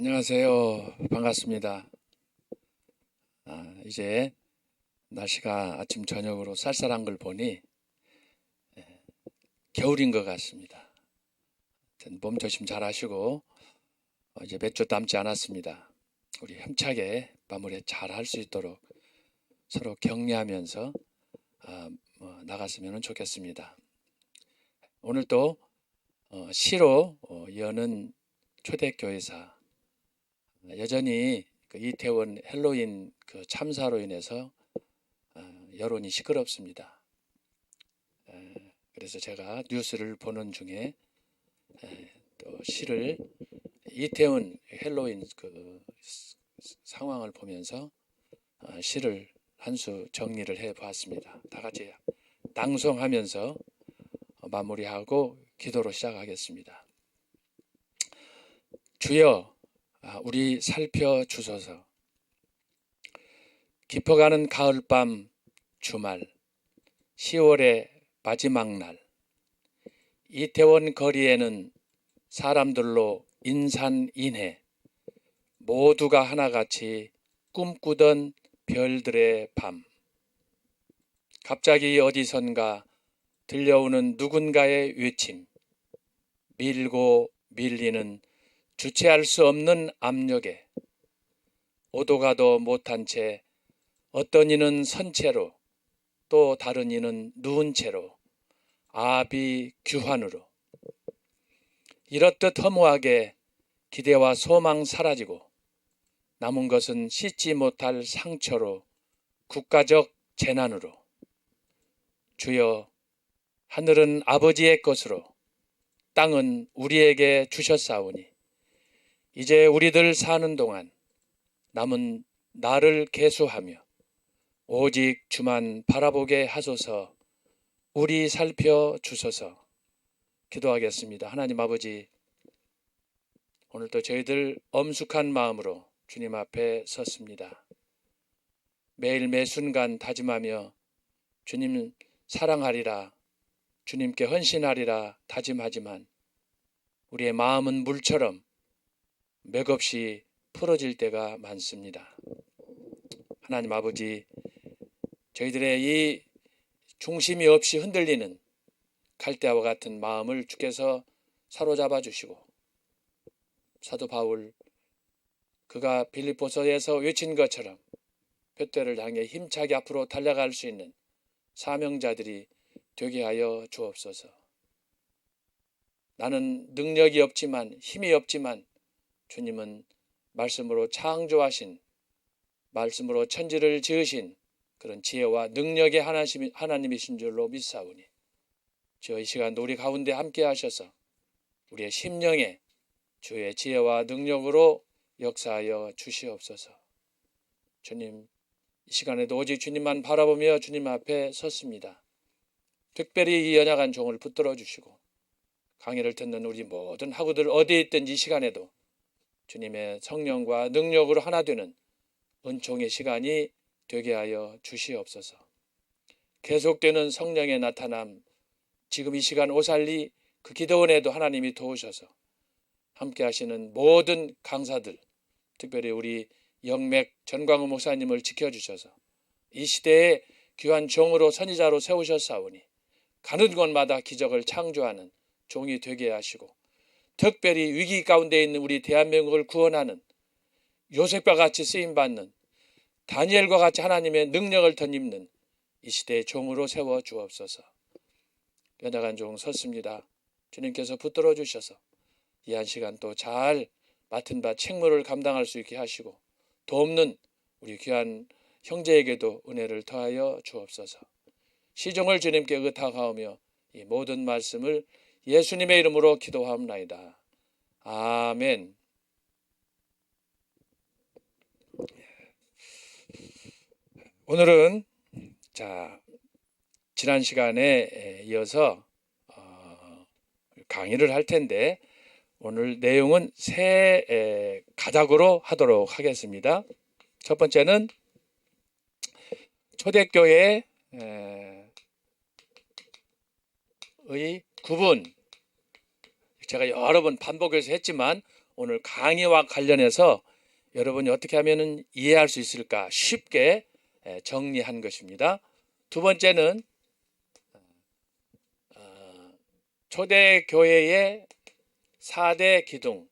안녕하세요. 반갑습니다. 이제 날씨가 아침 저녁으로 쌀쌀한 걸 보니 겨울인 것 같습니다. 몸 조심 잘 하시고 이제 몇 주 남지 않았습니다. 우리 힘차게 마무리 잘 할 수 있도록 서로 격려하면서 나갔으면 좋겠습니다. 오늘 또 시로 여는 초대교회사 여전히 그 이태원 헬로윈 그 참사로 인해서 여론이 시끄럽습니다. 그래서 제가 뉴스를 보는 중에 또 시를 이태원 헬로윈 그 상황을 보면서 시를 한 수 정리를 해 보았습니다. 다 같이 낭송하면서 마무리하고 기도로 시작하겠습니다. 주여, 우리 살펴 주소서. 깊어가는 가을밤 주말 10월의 마지막 날 이태원 거리에는 사람들로 인산인해 모두가 하나같이 꿈꾸던 별들의 밤. 갑자기 어디선가 들려오는 누군가의 외침, 밀고 밀리는 주체할 수 없는 압력에 오도 가도 못한 채 어떤 이는 선 채로 또 다른 이는 누운 채로 아비규환으로 이렇듯 허무하게 기대와 소망 사라지고 남은 것은 씻지 못할 상처로 국가적 재난으로 주여 하늘은 아버지의 것으로 땅은 우리에게 주셨사오니 이제 우리들 사는 동안 남은 나를 계수하며 오직 주만 바라보게 하소서. 우리 살펴 주소서. 기도하겠습니다. 하나님 아버지, 오늘도 저희들 엄숙한 마음으로 주님 앞에 섰습니다. 매일 매 순간 다짐하며 주님 사랑하리라, 주님께 헌신하리라 다짐하지만 우리의 마음은 물처럼 맥없이 풀어질 때가 많습니다. 하나님 아버지, 저희들의 이 중심이 없이 흔들리는 갈대와 같은 마음을 주께서 사로잡아 주시고 사도 바울 그가 빌립보서에서 외친 것처럼 둯대를 향해 힘차게 앞으로 달려갈 수 있는 사명자들이 되게 하여 주옵소서. 나는 능력이 없지만 힘이 없지만 주님은 말씀으로 창조하신 말씀으로 천지를 지으신 그런 지혜와 능력의 하나님이신 줄로 믿사오니 주여 이 시간도 우리 가운데 함께 하셔서 우리의 심령에 주의 지혜와 능력으로 역사하여 주시옵소서. 주님, 이 시간에도 오직 주님만 바라보며 주님 앞에 섰습니다. 특별히 이 연약한 종을 붙들어 주시고 강의를 듣는 우리 모든 학우들 어디에 있든지 이 시간에도 주님의 성령과 능력으로 하나 되는 은총의 시간이 되게 하여 주시옵소서. 계속되는 성령의 나타남, 지금 이 시간 오살리 그 기도원에도 하나님이 도우셔서 함께 하시는 모든 강사들, 특별히 우리 영맥 전광우 목사님을 지켜주셔서 이 시대에 귀한 종으로 선지자로 세우셨사오니 가는 곳마다 기적을 창조하는 종이 되게 하시고 특별히 위기 가운데 있는 우리 대한민국을 구원하는 요셉과 같이 쓰임받는 다니엘과 같이 하나님의 능력을 덧입는 이 시대의 종으로 세워 주옵소서. 연약한 종 섰습니다. 주님께서 붙들어 주셔서 이 한 시간 또 잘 맡은 바 책무를 감당할 수 있게 하시고 돕는 우리 귀한 형제에게도 은혜를 더하여 주옵소서. 시종을 주님께 의탁하오며 이 모든 말씀을 예수님의 이름으로 기도하옵나이다. 아멘. 오늘은 지난 시간에 이어서 강의를 할 텐데 오늘 내용은 세 가닥으로 하도록 하겠습니다. 첫 번째는 초대교회의 구분. 제가 여러 번 반복해서 했지만 오늘 강의와 관련해서 여러분이 어떻게 하면 이해할 수 있을까 쉽게 정리한 것입니다. 두 번째는 초대교회의 4대 기둥,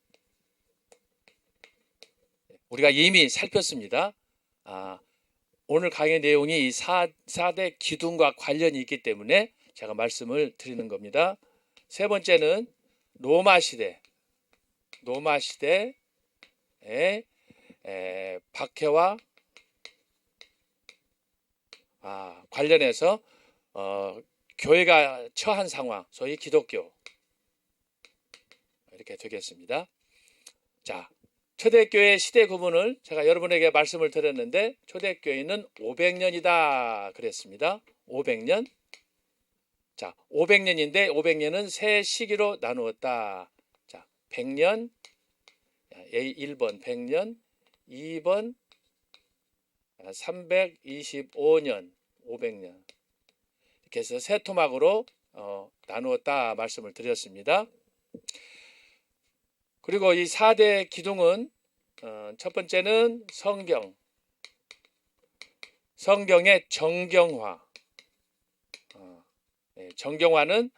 우리가 이미 살폈습니다. 오늘 강의 내용이 이 4대 기둥과 관련이 있기 때문에 제가 말씀을 드리는 겁니다. 세 번째는 로마 시대의 박해와 관련해서 교회가 처한 상황, 소위 기독교, 이렇게 되겠습니다. 자, 초대교회 시대 구분을 제가 여러분에게 말씀을 드렸는데 초대교회는 500년이다 그랬습니다. 500년. 자, 500년인데 500년은 세 시기로 나누었다. 자, 100년, 1번 100년, 2번 325년, 500년. 이렇게 해서 세 토막으로 나누었다 말씀을 드렸습니다. 그리고 이 4대 기둥은 첫 번째는 성경의 정경화. 정경화는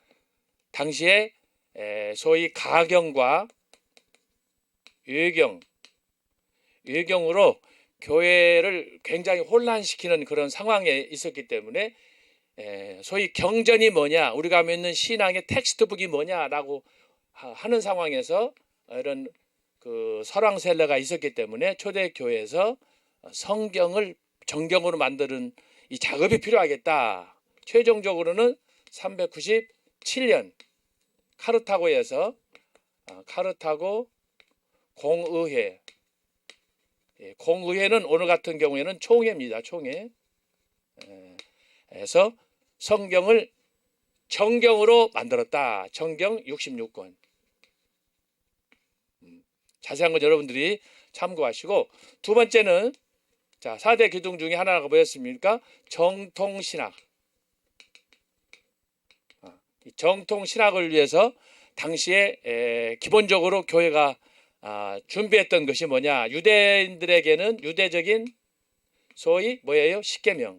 당시에 소위 가경과 유경으로 교회를 굉장히 혼란시키는 그런 상황에 있었기 때문에 소위 경전이 뭐냐, 우리가 믿는 신앙의 텍스트북이 뭐냐라고 하는 상황에서 이런 그 설왕설래가 있었기 때문에 초대교회에서 성경을 정경으로 만드는 이 작업이 필요하겠다. 최종적으로는 397년 카르타고에서 카르타고 공의회, 공의회는 오늘 같은 경우에는 총회입니다. 총회. 에서 성경을 정경으로 만들었다. 정경 66권. 자세한 건 여러분들이 참고하시고, 두 번째는 자, 4대 기둥 중에 하나가 뭐였습니까? 정통신학. 이 정통신학을 위해서 당시에 기본적으로 교회가 준비했던 것이 뭐냐? 유대인들에게는 유대적인 소위 뭐예요? 십계명.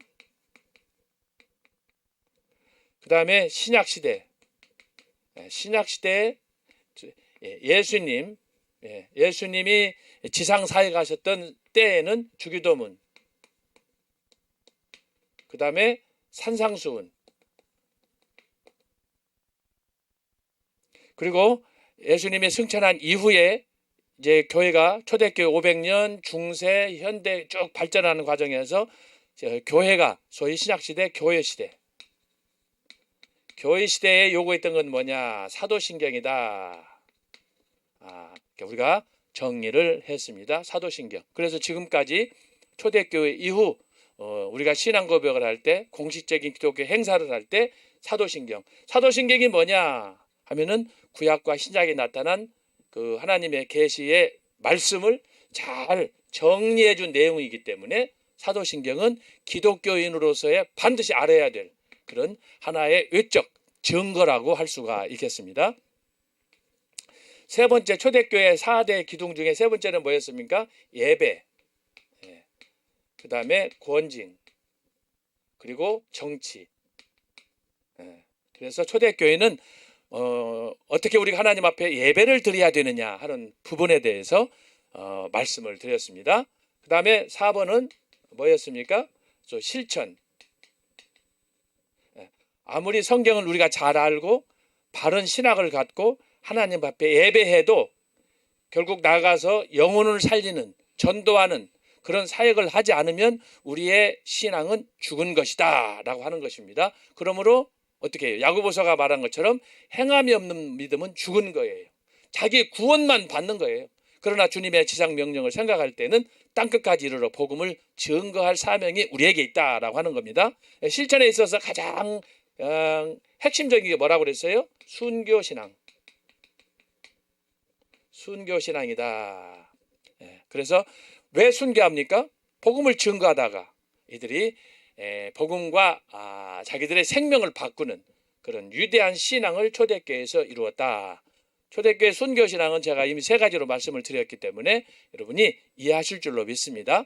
그 다음에 신약시대. 신약시대에 예수님이 지상사에 가셨던 때에는 주기도문. 그 다음에 산상수훈. 그리고 예수님이 승천한 이후에 이제 교회가 초대교회 500년, 중세, 현대 쭉 발전하는 과정에서 교회가 소위 신약시대, 교회시대. 교회시대에 요구했던 건 뭐냐? 사도신경이다. 우리가 정리를 했습니다. 사도신경. 그래서 지금까지 초대교회 이후 우리가 신앙고백을 할 때, 공식적인 기독교 행사를 할 때 사도신경. 사도신경이 뭐냐 하면은 구약과 신약에 나타난 그 하나님의 계시의 말씀을 잘 정리해 준 내용이기 때문에 사도신경은 기독교인으로서의 반드시 알아야 될 그런 하나의 외적 증거라고 할 수가 있겠습니다. 세 번째, 초대교회 4대 기둥 중에 세 번째는 뭐였습니까? 예배, 그 다음에 권징, 그리고 정치. 그래서 초대교회는 어떻게 우리가 하나님 앞에 예배를 드려야 되느냐 하는 부분에 대해서 말씀을 드렸습니다. 그 다음에 4번은 뭐였습니까? 실천. 아무리 성경을 우리가 잘 알고 바른 신학을 갖고 하나님 앞에 예배해도 결국 나가서 영혼을 살리는, 전도하는 그런 사역을 하지 않으면 우리의 신앙은 죽은 것이다 라고 하는 것입니다. 그러므로 어떻게 해요? 야고보서가 말한 것처럼 행함이 없는 믿음은 죽은 거예요. 자기 구원만 받는 거예요. 그러나 주님의 지상 명령을 생각할 때는 땅끝까지 이르러 복음을 증거할 사명이 우리에게 있다라고 하는 겁니다. 실천에 있어서 가장 핵심적인 게 뭐라고 그랬어요? 순교신앙. 순교신앙이다. 그래서 왜 순교합니까? 복음을 증거하다가 이들이 복음과 자기들의 생명을 바꾸는 그런 위대한 신앙을 초대교회에서 이루었다. 초대교회 순교신앙은 제가 이미 세 가지로 말씀을 드렸기 때문에 여러분이 이해하실 줄로 믿습니다.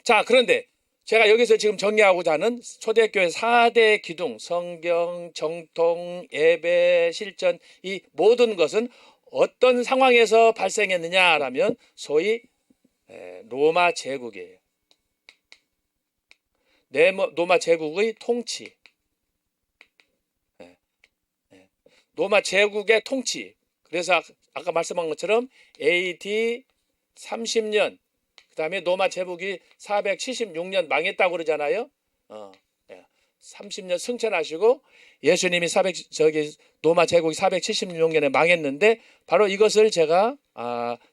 자, 그런데 제가 여기서 지금 정리하고자 하는 초대교회 4대 기둥, 성경, 정통, 예배, 실전, 이 모든 것은 어떤 상황에서 발생했느냐라면 소위 로마 제국이에요. 로마 제국의 통치, 로마 제국의 통치. 그래서 아까 말씀한 것처럼 AD 30년, 그 다음에 로마 제국이 476년 망했다고 그러잖아요. 30년 승천하시고 예수님이 로마 제국이 476년에 망했는데, 바로 이것을 제가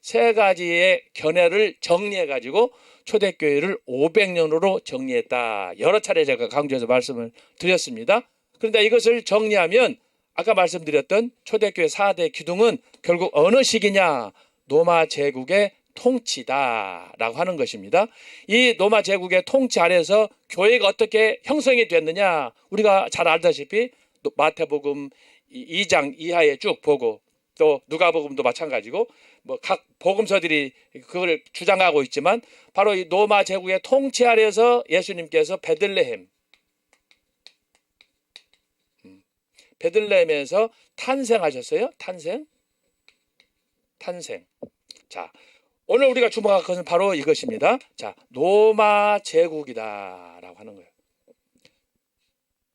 세 가지의 견해를 정리해 가지고 초대교회를 500년으로 정리했다. 여러 차례 제가 강조해서 말씀을 드렸습니다. 그런데 이것을 정리하면 아까 말씀드렸던 초대교회 4대 기둥은 결국 어느 시기냐? 로마 제국의 통치다라고 하는 것입니다. 이 로마 제국의 통치 아래서 교회가 어떻게 형성이 됐느냐? 우리가 잘 알다시피 마태복음 2장 이하에 쭉 보고, 또 누가복음도 마찬가지고 뭐 각 복음서들이 그걸 주장하고 있지만, 바로 이 로마 제국의 통치 아래서 예수님께서 베들레헴에서 탄생하셨어요. 탄생. 자, 오늘 우리가 주목할 것은 바로 이것입니다. 자, 로마 제국이다라고 하는 거예요.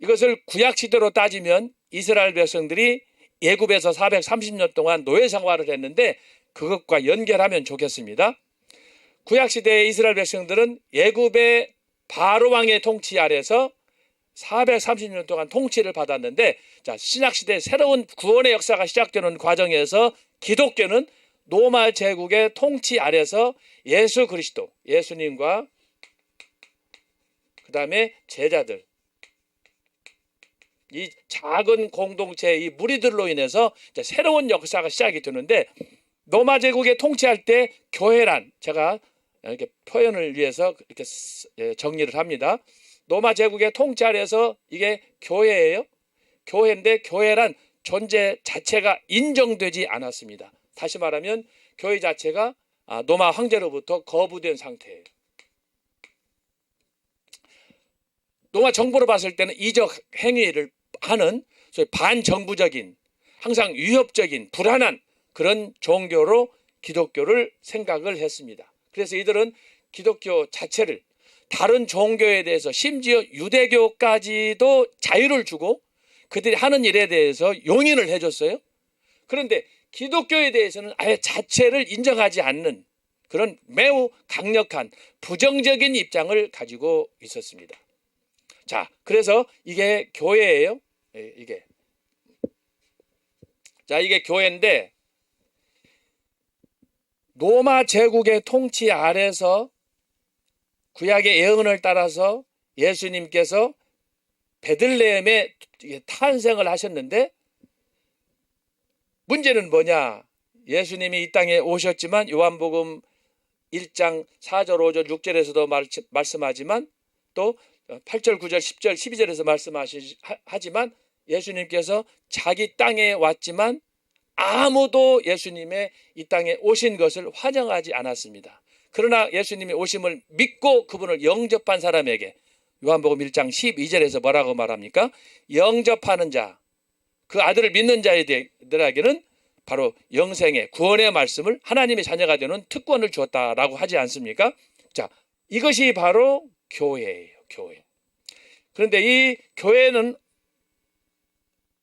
이것을 구약 시대로 따지면 이스라엘 백성들이 애굽에서 430년 동안 노예 생활을 했는데, 그것과 연결하면 좋겠습니다. 구약 시대의 이스라엘 백성들은 애굽의 바로 왕의 통치 아래서 430년 동안 통치를 받았는데, 자, 신약 시대 새로운 구원의 역사가 시작되는 과정에서 기독교는 로마 제국의 통치 아래서 예수 그리스도, 예수님과 그 다음에 제자들, 이 작은 공동체, 이 무리들로 인해서 이제 새로운 역사가 시작이 되는데, 로마 제국의 통치할 때 교회란, 제가 이렇게 표현을 위해서 이렇게 정리를 합니다. 로마 제국의 통치 아래서 이게 교회예요. 교회인데 교회란 존재 자체가 인정되지 않았습니다. 다시 말하면 교회 자체가 로마 황제로부터 거부된 상태예요. 로마 정부로 봤을 때는 이적 행위를 하는 소위 반정부적인, 항상 위협적인, 불안한 그런 종교로 기독교를 생각을 했습니다. 그래서 이들은 기독교 자체를 다른 종교에 대해서, 심지어 유대교까지도 자유를 주고 그들이 하는 일에 대해서 용인을 해줬어요. 그런데 기독교에 대해서는 아예 자체를 인정하지 않는 그런 매우 강력한 부정적인 입장을 가지고 있었습니다. 자, 그래서 이게 교회예요. 이게 교회인데, 로마 제국의 통치 아래서 구약의 예언을 따라서 예수님께서 베들레헴에 탄생을 하셨는데, 문제는 뭐냐? 예수님이 이 땅에 오셨지만 요한복음 1장 4절, 5절, 6절에서도 말씀하지만, 또 8절, 9절, 10절, 12절에서 말씀하지만 예수님께서 자기 땅에 왔지만 아무도 예수님의 이 땅에 오신 것을 환영하지 않았습니다. 그러나 예수님이 오심을 믿고 그분을 영접한 사람에게 요한복음 1장 12절에서 뭐라고 말합니까? 영접하는 자, 그 아들을 믿는 자들에게는 바로 영생의 구원의 말씀을, 하나님의 자녀가 되는 특권을 주었다라고 하지 않습니까? 자, 이것이 바로 교회예요. 교회. 그런데 이 교회는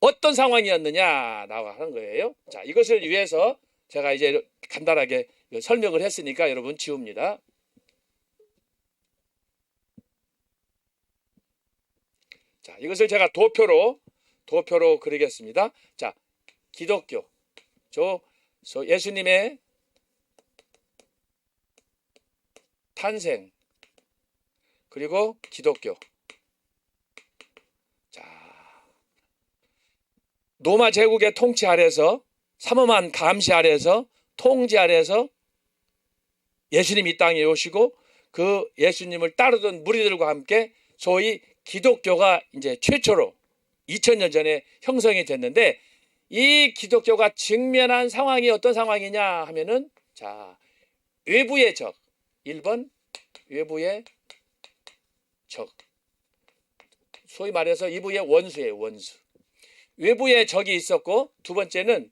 어떤 상황이었느냐라고 하는 거예요. 자, 이것을 위해서 제가 이제 간단하게 설명을 했으니까 여러분 지웁니다. 자, 이것을 제가 도표로 그리겠습니다. 자, 기독교, 예수님의 탄생, 그리고 기독교. 자, 로마 제국의 통치 아래서, 삼엄한 감시 아래서, 통치 아래서 예수님이 이 땅에 오시고 그 예수님을 따르던 무리들과 함께 소위 기독교가 이제 최초로 2000년 전에 형성이 됐는데, 이 기독교가 직면한 상황이 어떤 상황이냐 하면은, 자, 외부의 적. 1번 외부의 적. 소위 말해서 이부의 원수예요, 원수. 외부의 적이 있었고, 두 번째는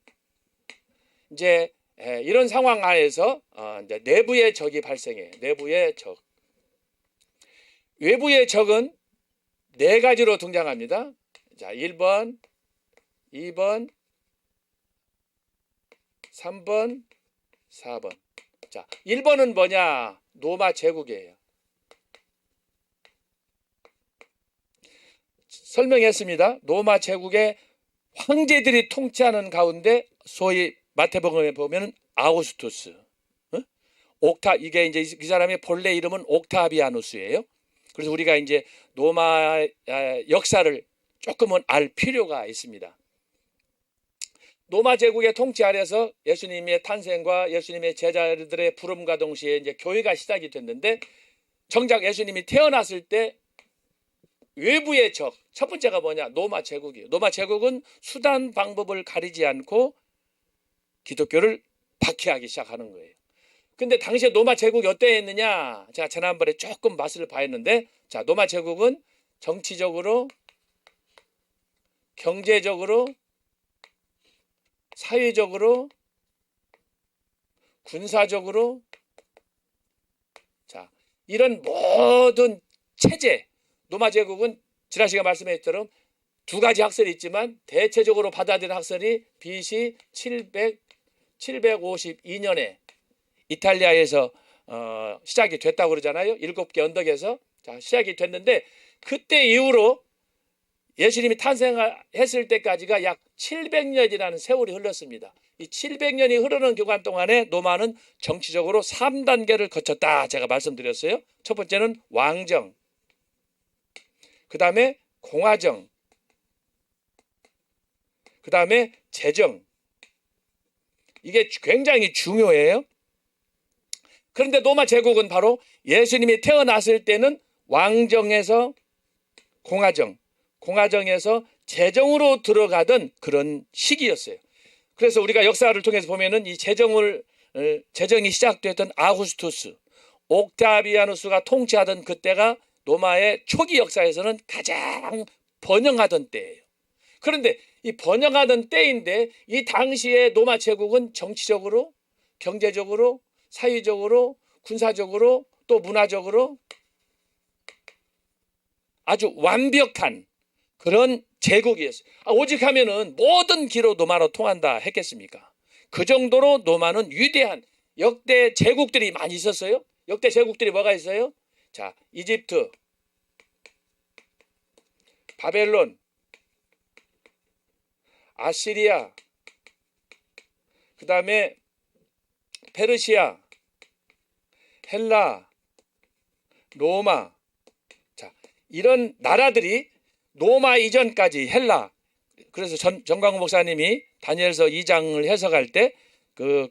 이제 이런 상황 안에서 이제 내부의 적이 발생해요. 내부의 적. 외부의 적은 네 가지로 등장합니다. 자, 1번, 2번, 3번, 4번. 자, 1번은 뭐냐? 로마 제국이에요. 설명했습니다. 로마 제국의 황제들이 통치하는 가운데 소위 마태복음에 보면 아우구스투스, 이게 이제 이 사람의 본래 이름은 옥타비아누스예요. 그래서 우리가 이제 로마 역사를 조금은 알 필요가 있습니다. 로마 제국의 통치 아래서 예수님의 탄생과 예수님의 제자들의 부름과 동시에 이제 교회가 시작이 됐는데, 정작 예수님이 태어났을 때 외부의 적, 첫 번째가 뭐냐? 로마 제국이에요. 로마 제국은 수단 방법을 가리지 않고 기독교를 박해하기 시작하는 거예요. 근데 당시에 로마 제국이 어땠느냐? 제가 지난번에 조금 맛을 봐했는데, 자, 로마 제국은 정치적으로, 경제적으로, 사회적으로, 군사적으로, 자, 이런 모든 체제, 로마 제국은 지난 시간 말씀했처럼 두 가지 학설이 있지만 대체적으로 받아들인 학설이 BC 752년에 이탈리아에서 시작이 됐다고 그러잖아요. 7개 언덕에서 시작이 됐는데, 그때 이후로 예수님이 탄생했을 때까지가 약 700년이라는 세월이 흘렀습니다. 이 700년이 흐르는 기간 동안에 로마는 정치적으로 3단계를 거쳤다, 제가 말씀드렸어요. 첫 번째는 왕정, 그 다음에 공화정, 그 다음에 제정. 이게 굉장히 중요해요. 그런데 로마 제국은 바로 예수님이 태어났을 때는 왕정에서 공화정, 공화정에서 제정으로 들어가던 그런 시기였어요. 그래서 우리가 역사를 통해서 보면은 이 제정이 시작됐던 아우구스투스, 옥타비아누스가 통치하던 그때가 로마의 초기 역사에서는 가장 번영하던 때예요. 그런데 이 번영하던 때인데, 이 당시에 로마 제국은 정치적으로, 경제적으로, 사회적으로, 군사적으로, 또 문화적으로 아주 완벽한 그런 제국이었어요. 오직 하면은 모든 길로 로마로 통한다 했겠습니까? 그 정도로 로마는 위대한 역대 제국들이 많이 있었어요. 역대 제국들이 뭐가 있어요? 자, 이집트, 바벨론, 아시리아, 그 다음에 페르시아, 헬라, 로마. 자, 이런 나라들이 로마 이전까지 헬라. 그래서 정광훈 목사님이 다니엘서 2장을 해석할 때 그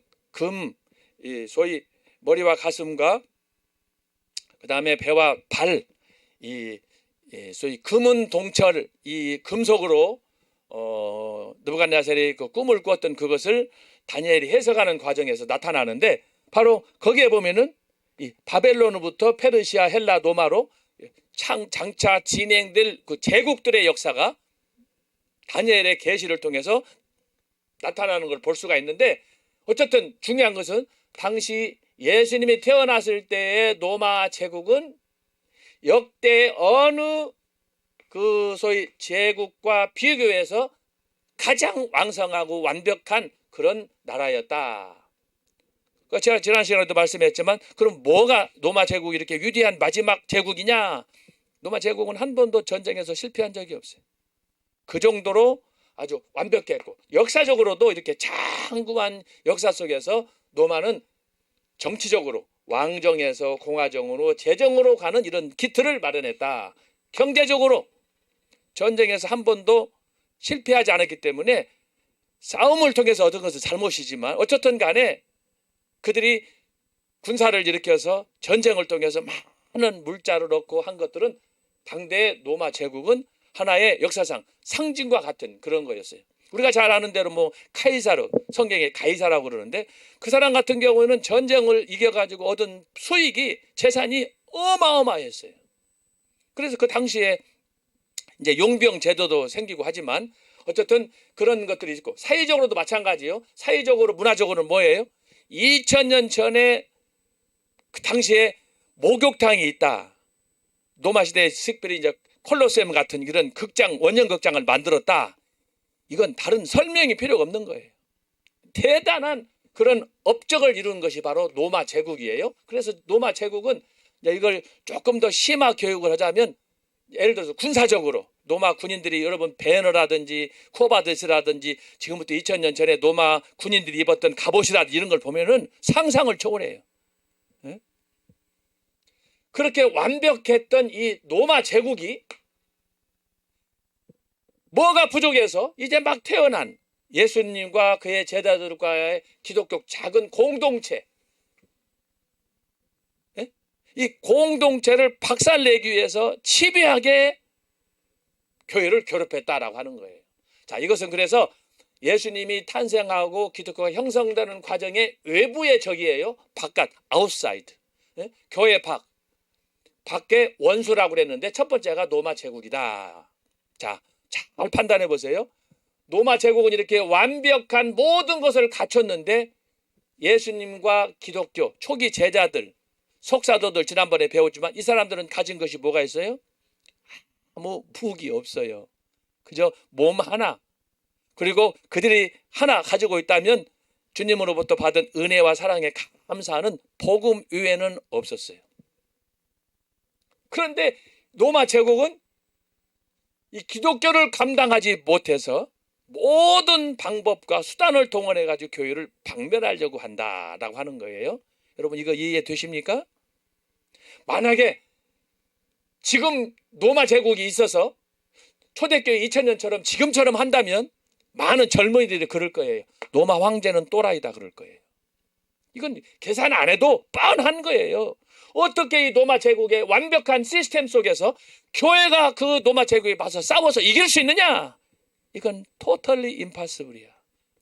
소위 머리와 가슴과 그 다음에 배와 발, 소위 금은 동철, 이 금속으로 느부갓네살이 그 꿈을 꾸었던 그것을 다니엘이 해석하는 과정에서 나타나는데, 바로 거기에 보면은 이 바벨론으로부터 페르시아, 헬라, 로마로 장차 진행될 그 제국들의 역사가 다니엘의 계시를 통해서 나타나는 걸 볼 수가 있는데, 어쨌든 중요한 것은 당시 예수님이 태어났을 때의 로마 제국은 역대 어느 그 소위 제국과 비교해서 가장 왕성하고 완벽한 그런 나라였다. 제가 지난 시간에도 말씀했지만, 그럼 뭐가 로마 제국이 이렇게 위대한 마지막 제국이냐? 로마 제국은 한 번도 전쟁에서 실패한 적이 없어요. 그 정도로 아주 완벽했고, 역사적으로도 이렇게 장구한 역사 속에서 로마는 정치적으로 왕정에서 공화정으로 제정으로 가는 이런 기틀을 마련했다. 경제적으로 전쟁에서 한 번도 실패하지 않았기 때문에 싸움을 통해서 얻은 것은 잘못이지만, 어쨌든 간에 그들이 군사를 일으켜서 전쟁을 통해서 많은 물자를 얻고 한 것들은 당대의 로마 제국은 하나의 역사상 상징과 같은 그런 거였어요. 우리가 잘 아는 대로 뭐 카이사르, 성경에 가이사라고 그러는데 그 사람 같은 경우에는 전쟁을 이겨가지고 얻은 수익이 재산이 어마어마했어요. 그래서 그 당시에 이제 용병 제도도 생기고 하지만 어쨌든 그런 것들이 있고 사회적으로도 마찬가지요. 사회적으로 문화적으로는 뭐예요? 2000년 전에 그 당시에 목욕탕이 있다. 로마 시대에 특별히 이제 콜로세움 같은 이런 극장, 원형 극장을 만들었다. 이건 다른 설명이 필요가 없는 거예요. 대단한 그런 업적을 이룬 것이 바로 로마 제국이에요. 그래서 로마 제국은 이걸 조금 더 심화 교육을 하자면 예를 들어서 군사적으로 로마 군인들이 여러분 배너라든지 쿠어바드스라든지 지금부터 2000년 전에 로마 군인들이 입었던 갑옷이라든지 이런 걸 보면은 상상을 초월해요. 네? 그렇게 완벽했던 이 로마 제국이 뭐가 부족해서 이제 막 태어난 예수님과 그의 제자들과의 기독교 작은 공동체, 네? 이 공동체를 박살내기 위해서 치밀하게 교회를 괴롭혔다라고 하는 거예요. 자, 이것은 그래서 예수님이 탄생하고 기독교가 형성되는 과정의 외부의 적이에요. 바깥, 아웃사이드. 네? 교회 밖의 원수라고 그랬는데 첫 번째가 로마 제국이다. 자, 잘 판단해 보세요. 로마 제국은 이렇게 완벽한 모든 것을 갖췄는데 예수님과 기독교 초기 제자들, 속사도들 지난번에 배웠지만 이 사람들은 가진 것이 뭐가 있어요? 아무 부귀 없어요. 그저 몸 하나. 그리고 그들이 하나 가지고 있다면 주님으로부터 받은 은혜와 사랑에 감사하는 복음 외에는 없었어요. 그런데 로마 제국은 이 기독교를 감당하지 못해서 모든 방법과 수단을 동원해 가지고 교회를 박멸하려고 한다라고 하는 거예요. 여러분 이거 이해되십니까? 만약에 지금 로마 제국이 있어서 초대교회 2000년처럼 지금처럼 한다면 많은 젊은이들이 그럴 거예요. 로마 황제는 또라이다 그럴 거예요. 이건 계산 안 해도 뻔한 거예요. 어떻게 이 로마 제국의 완벽한 시스템 속에서 교회가 그 로마 제국에 봐서 싸워서 이길 수 있느냐? 이건 totally impossible이야.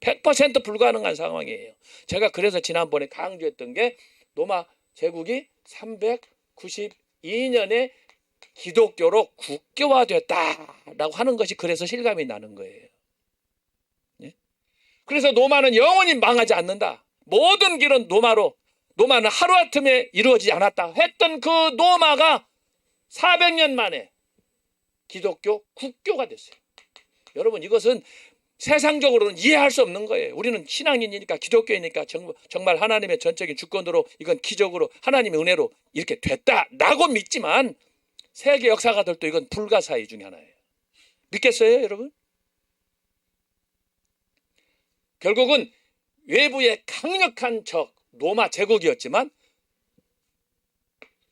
100% 불가능한 상황이에요. 제가 그래서 지난번에 강조했던 게 로마 제국이 392년에 기독교로 국교화됐다라고 하는 것이 그래서 실감이 나는 거예요. 예? 그래서 로마는 영원히 망하지 않는다. 모든 길은 로마는 하루아침에 이루어지지 않았다 했던 그 로마가 400년 만에 기독교 국교가 됐어요. 여러분 이것은 세상적으로는 이해할 수 없는 거예요. 우리는 신앙인이니까 기독교이니까 정말 하나님의 전적인 주권으로 이건 기적으로 하나님의 은혜로 이렇게 됐다라고 믿지만 세계 역사가들도 이건 불가사의 중에 하나예요. 믿겠어요 여러분? 결국은 외부의 강력한 적 로마 제국이었지만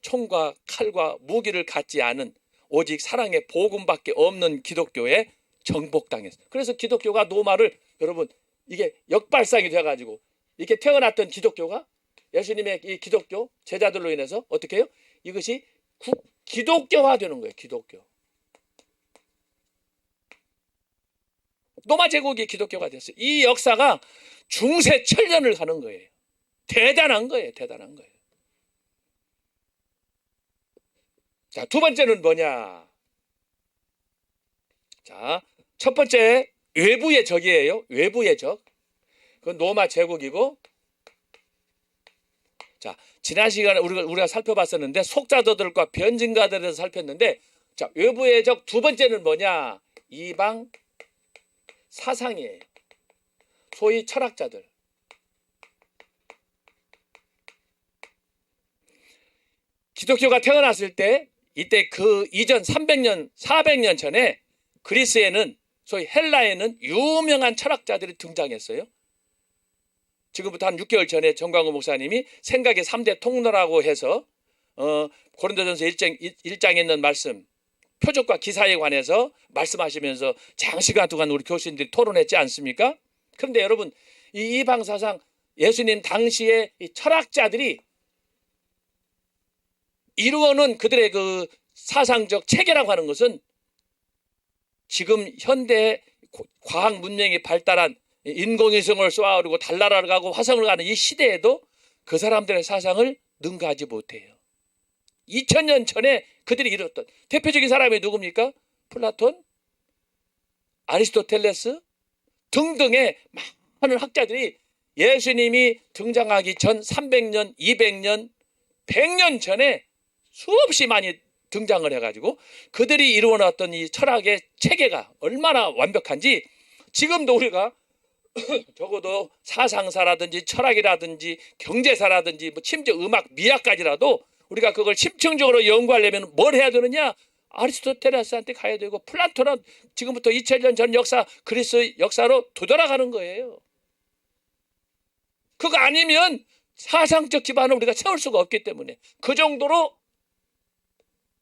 총과 칼과 무기를 갖지 않은 오직 사랑의 복음밖에 없는 기독교에 정복당했어요. 그래서 기독교가 로마를 여러분 이게 역발상이 돼가지고 이렇게 태어났던 기독교가 예수님의 이 기독교 제자들로 인해서 어떻게 해요? 이것이 기독교화 되는 거예요. 기독교. 로마 제국이 기독교가 됐어요. 이 역사가 중세 천년을 가는 거예요. 대단한 거예요. 대단한 거예요. 자, 두 번째는 뭐냐? 자, 첫 번째 외부의 적이에요. 외부의 적. 그건 로마 제국이고. 자, 지난 시간에 우리가 살펴봤었는데 속자도들과 변증가들에 대해서 살폈는데 자, 외부의 적 두 번째는 뭐냐? 이방 사상이에요. 소위 철학자들. 기독교가 태어났을 때 이때 그 이전 300년, 400년 전에 그리스에는 소위 헬라에는 유명한 철학자들이 등장했어요. 지금부터 한 6개월 전에 정광훈 목사님이 생각의 3대 통로라고 해서 고린도전서 1장에 있는 말씀 표적과 기사에 관해서 말씀하시면서 장시간 동안 우리 교수님들이 토론했지 않습니까? 그런데 여러분 이 이방사상 예수님 당시에 이 철학자들이 이루어놓은 그들의 그 사상적 체계라고 하는 것은 지금 현대 과학 문명이 발달한 인공위성을 쏘아오르고 달나라를 가고 화성을 가는 이 시대에도 그 사람들의 사상을 능가하지 못해요. 2000년 전에 그들이 이뤘던 대표적인 사람이 누굽니까? 플라톤, 아리스토텔레스 등등의 많은 학자들이 예수님이 등장하기 전 300년, 200년, 100년 전에 수없이 많이 등장을 해가지고 그들이 이루어놨던 이 철학의 체계가 얼마나 완벽한지 지금도 우리가 적어도 사상사라든지 철학이라든지 경제사라든지 뭐 심지어 음악, 미학까지라도 우리가 그걸 심층적으로 연구하려면 뭘 해야 되느냐? 아리스토텔레스한테 가야 되고 플라톤은 지금부터 2000년 전 역사 그리스 역사로 되돌아가는 거예요. 그거 아니면 사상적 기반을 우리가 세울 수가 없기 때문에 그 정도로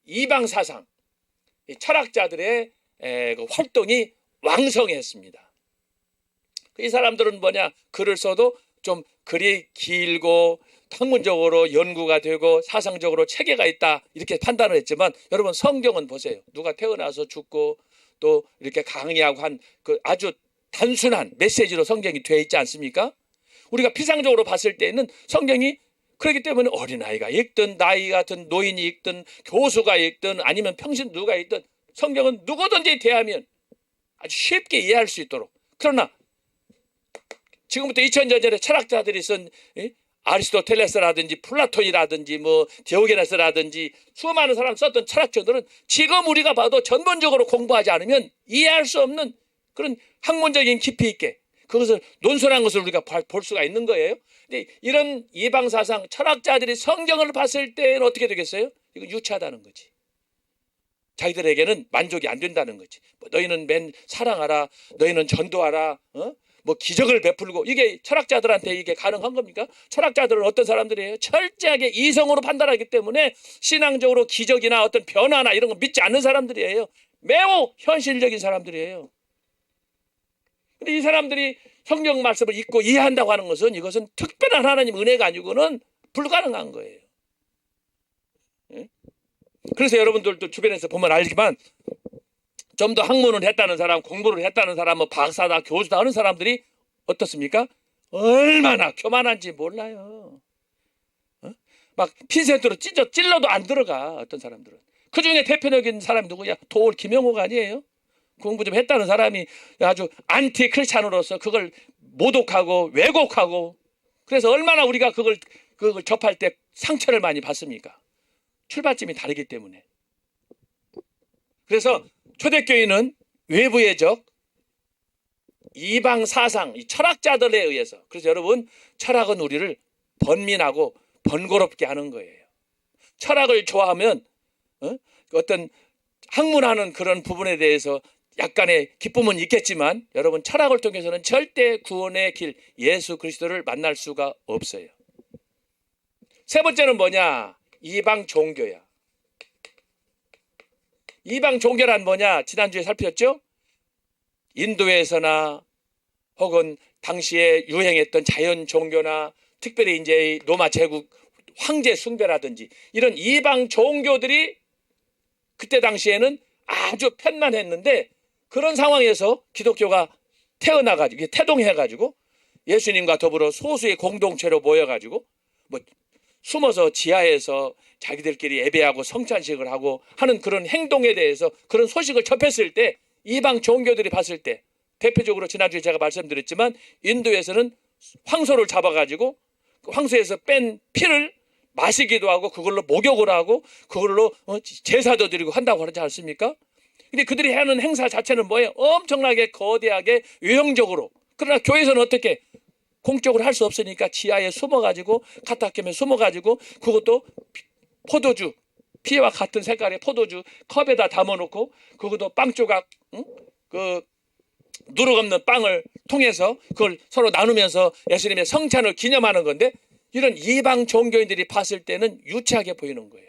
이방 사상, 철학자들의 활동이 왕성했습니다. 이 사람들은 뭐냐? 글을 써도 좀 글이 길고 학문적으로 연구가 되고 사상적으로 체계가 있다 이렇게 판단을 했지만 여러분 성경은 보세요. 누가 태어나서 죽고 또 이렇게 강의하고 한 그 아주 단순한 메시지로 성경이 되어 있지 않습니까? 우리가 피상적으로 봤을 때는 성경이 그렇기 때문에 어린아이가 읽든 나이 같은 노인이 읽든 교수가 읽든 아니면 평신 누가 읽든 성경은 누구든지 대하면 아주 쉽게 이해할 수 있도록. 그러나 지금부터 2000년 전에 철학자들이 쓴 아리스토텔레스라든지 플라톤이라든지 뭐 디오게네스라든지 수많은 사람 썼던 철학자들은 지금 우리가 봐도 전문적으로 공부하지 않으면 이해할 수 없는 그런 학문적인 깊이 있게 그것을 논술한 것을 우리가 볼 수가 있는 거예요. 근데 이런 이방사상 철학자들이 성경을 봤을 때는 어떻게 되겠어요? 이거 유치하다는 거지. 자기들에게는 만족이 안 된다는 거지. 뭐 너희는 맨 사랑하라, 너희는 전도하라, 뭐 기적을 베풀고 이게 철학자들한테 이게 가능한 겁니까? 철학자들은 어떤 사람들이에요? 철저하게 이성으로 판단하기 때문에 신앙적으로 기적이나 어떤 변화나 이런 거 믿지 않는 사람들이에요. 매우 현실적인 사람들이에요. 근데 이 사람들이 성경 말씀을 읽고 이해한다고 하는 것은 이것은 특별한 하나님 은혜가 아니고는 불가능한 거예요. 그래서 여러분들도 주변에서 보면 알지만 좀 더 학문을 했다는 사람, 공부를 했다는 사람, 뭐 박사다, 교수다 하는 사람들이 어떻습니까? 얼마나 교만한지 몰라요. 막 핀셋으로 찔러도 안 들어가 어떤 사람들은. 그 중에 대표적인 사람이 누구냐? 도올 김영호가 아니에요? 공부 좀 했다는 사람이 아주 안티 크리스찬으로서 그걸 모독하고 왜곡하고 그래서 얼마나 우리가 그걸 접할 때 상처를 많이 받습니까? 출발점이 다르기 때문에. 그래서 초대교회는 외부의 적 이방 사상 이 철학자들에 의해서 그래서 여러분 철학은 우리를 번민하고 번거롭게 하는 거예요. 철학을 좋아하면 어떤 학문하는 그런 부분에 대해서 약간의 기쁨은 있겠지만 여러분 철학을 통해서는 절대 구원의 길 예수 그리스도를 만날 수가 없어요. 세 번째는 뭐냐? 이방 종교야. 이방 종교란 뭐냐? 지난주에 살폈죠? 인도에서나 혹은 당시에 유행했던 자연 종교나 특별히 이제 로마 제국 황제 숭배라든지 이런 이방 종교들이 그때 당시에는 아주 편만했는데 그런 상황에서 기독교가 태어나가지고 태동해가지고 예수님과 더불어 소수의 공동체로 모여가지고 뭐 숨어서 지하에서 자기들끼리 예배하고 성찬식을 하고 하는 그런 행동에 대해서 그런 소식을 접했을 때 이방 종교들이 봤을 때 대표적으로 지난주에 제가 말씀드렸지만 인도에서는 황소를 잡아가지고 그 황소에서 뺀 피를 마시기도 하고 그걸로 목욕을 하고 그걸로 제사도 드리고 한다고 하지 않습니까? 근데 그들이 하는 행사 자체는 뭐예요? 엄청나게 거대하게 외형적으로. 그러나 교회에서는 어떻게? 공적으로 할 수 없으니까 지하에 숨어가지고 카타콤에 숨어가지고 그것도 포도주 피와 같은 색깔의 포도주 컵에다 담아놓고 그것도 빵 조각 그 누룩 없는 빵을 통해서 그걸 서로 나누면서 예수님의 성찬을 기념하는 건데 이런 이방 종교인들이 봤을 때는 유치하게 보이는 거예요.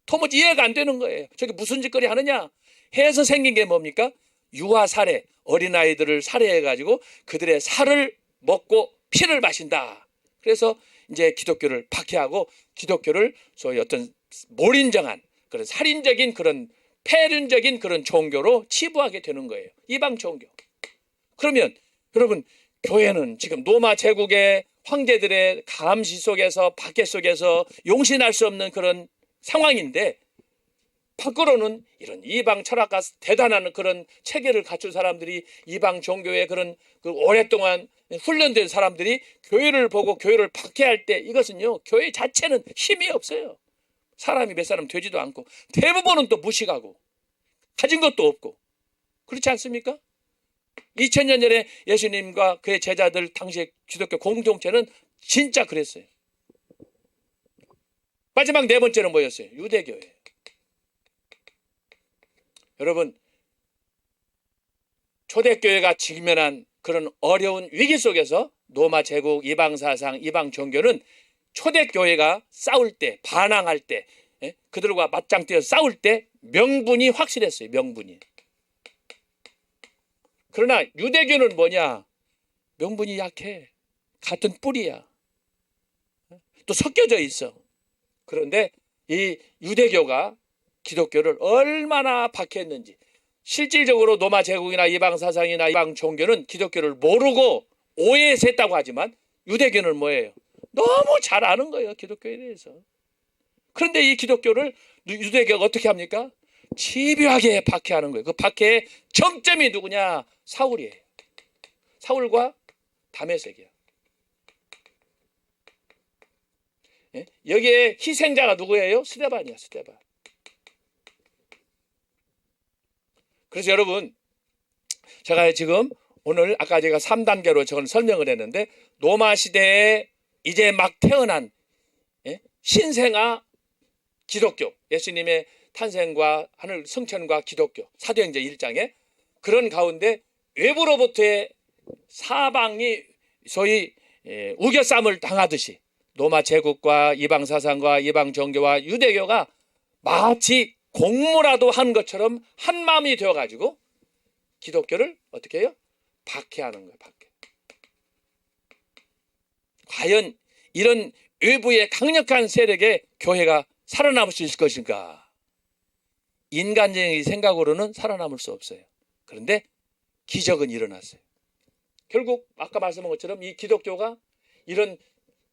도무지 이해가 안 되는 거예요. 저게 무슨 짓거리 하느냐 해서 생긴 게 뭡니까? 유아 살해, 어린아이들을 살해해가지고 그들의 살을 먹고 피를 마신다. 그래서 이제 기독교를 박해하고 기독교를 소위 어떤 몰인정한 그런 살인적인 그런 폐륜적인 그런 종교로 치부하게 되는 거예요. 이방 종교. 그러면 여러분, 교회는 지금 로마 제국의 황제들의 감시 속에서, 박해 속에서 용신할 수 없는 그런 상황인데, 밖으로는 이런 이방 철학가 대단한 그런 체계를 갖춘 사람들이, 이방 종교의 그런 오랫동안 훈련된 사람들이 교회를 보고 교회를 박해할 때, 이것은요, 교회 자체는 힘이 없어요. 사람이 몇 사람 되지도 않고, 대부분은 또 무식하고 가진 것도 없고, 그렇지 않습니까? 2000년 전에 예수님과 그의 제자들 당시의 기독교 공동체는 진짜 그랬어요. 마지막 네 번째는 뭐였어요? 유대교예요. 여러분, 초대교회가 직면한 그런 어려운 위기 속에서 로마 제국, 이방 사상, 이방 종교는 초대교회가 싸울 때, 반항할 때, 그들과 맞짱 뜨어 싸울 때 명분이 확실했어요. 명분이. 그러나 유대교는 뭐냐? 명분이 약해. 같은 뿌리야. 또 섞여져 있어. 그런데 이 유대교가 기독교를 얼마나 박해했는지, 실질적으로 로마 제국이나 이방 사상이나 이방 종교는 기독교를 모르고 오해했다고 하지만, 유대교는 뭐예요? 너무 잘 아는 거예요, 기독교에 대해서. 그런데 이 기독교를 유대교가 어떻게 합니까? 집요하게 박해하는 거예요. 그 박해의 정점이 누구냐? 사울이에요. 사울과 다메섹이야. 여기에 희생자가 누구예요? 스데반이야, 스데반. 그래서 여러분, 제가 지금 오늘 아까 제가 3단계로 저걸 설명을 했는데, 로마 시대에 이제 막 태어난 신생아 기독교, 예수님의 탄생과 하늘 성천과 기독교, 사도행전 1장에 그런 가운데 외부로부터의 사방이 소위 우겨쌈을 당하듯이 로마 제국과 이방 사상과 이방 종교와 유대교가 마치 공모라도 한 것처럼 한 마음이 되어가지고 기독교를 어떻게 해요? 박해하는 거예요. 박해. 과연 이런 외부의 강력한 세력에 교회가 살아남을 수 있을 것인가? 인간적인 생각으로는 살아남을 수 없어요. 그런데 기적은 일어났어요. 결국 아까 말씀한 것처럼 이 기독교가 이런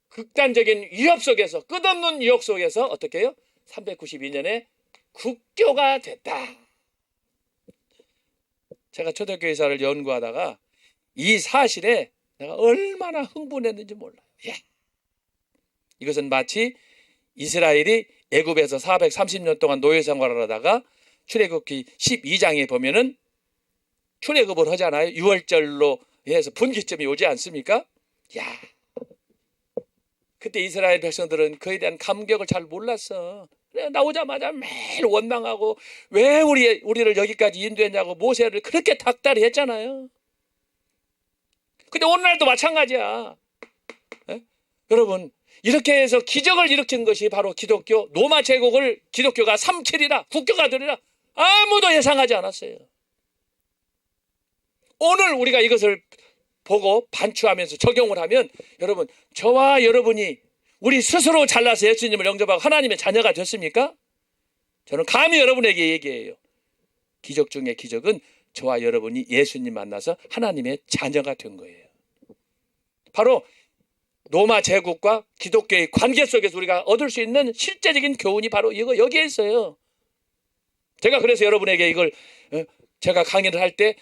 극단적인 위협 속에서, 끝없는 유혹 속에서 어떻게 해요? 392년에 국교가 됐다. 제가 초대교회사를 연구하다가 이 사실에 내가 얼마나 흥분했는지 몰라요. 이것은 마치 이스라엘이 애굽에서 430년 동안 노예 생활을 하다가 출애굽기 12장에 보면은 출애굽을 하잖아요. 유월절로 해서 분기점이 오지 않습니까? 그때 이스라엘 백성들은 그에 대한 감격을 잘 몰랐어. 나오자마자 매일 원망하고 왜 우리를 여기까지 인도했냐고 모세를 그렇게 닥달이 했잖아요. 근데 오늘날도 마찬가지야. 여러분, 이렇게 해서 기적을 일으킨 것이 바로 기독교, 로마 제국을 기독교가 삼키리라, 국교가 되리라 아무도 예상하지 않았어요. 오늘 우리가 이것을 보고 반추하면서 적용을 하면, 여러분, 저와 여러분이 우리 스스로 잘나서 예수님을 영접하고 하나님의 자녀가 됐습니까? 저는 감히 여러분에게 얘기해요. 기적 중에 기적은 저와 여러분이 예수님 만나서 하나님의 자녀가 된 거예요. 바로 로마 제국과 기독교의 관계 속에서 우리가 얻을 수 있는 실제적인 교훈이 바로 여기에 있어요. 제가 그래서 여러분에게 이걸 제가 강의를 할 때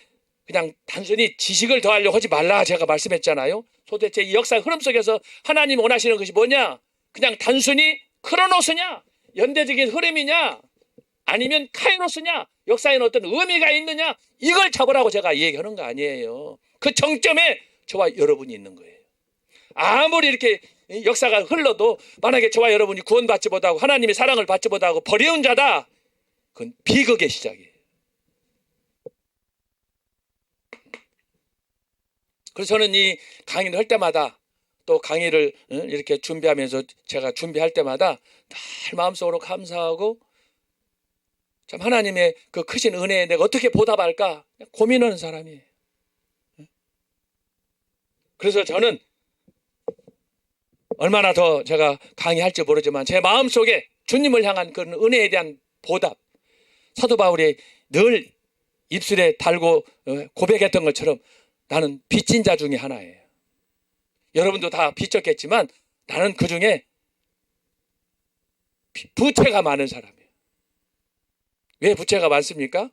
그냥 단순히 지식을 더하려고 하지 말라 제가 말씀했잖아요. 도대체 이 역사의 흐름 속에서 하나님 원하시는 것이 뭐냐? 그냥 단순히 크로노스냐? 연대적인 흐름이냐? 아니면 카이로스냐? 역사에는 어떤 의미가 있느냐? 이걸 잡으라고 제가 얘기하는 거 아니에요. 그 정점에 저와 여러분이 있는 거예요. 아무리 이렇게 역사가 흘러도 만약에 저와 여러분이 구원받지 못하고 하나님의 사랑을 받지 못하고 버리운 자다, 그건 비극의 시작이에요. 그래서 저는 이 강의를 할 때마다, 또 강의를 이렇게 준비하면서 제가 준비할 때마다 늘 마음속으로 감사하고, 참 하나님의 그 크신 은혜에 내가 어떻게 보답할까 고민하는 사람이에요. 그래서 저는 얼마나 더 제가 강의할지 모르지만 제 마음속에 주님을 향한 그런 은혜에 대한 보답, 사도 바울이 늘 입술에 달고 고백했던 것처럼 나는 빚진 자 중에 하나예요. 여러분도 다 빚졌겠지만 나는 그 중에 부채가 많은 사람이에요. 왜 부채가 많습니까?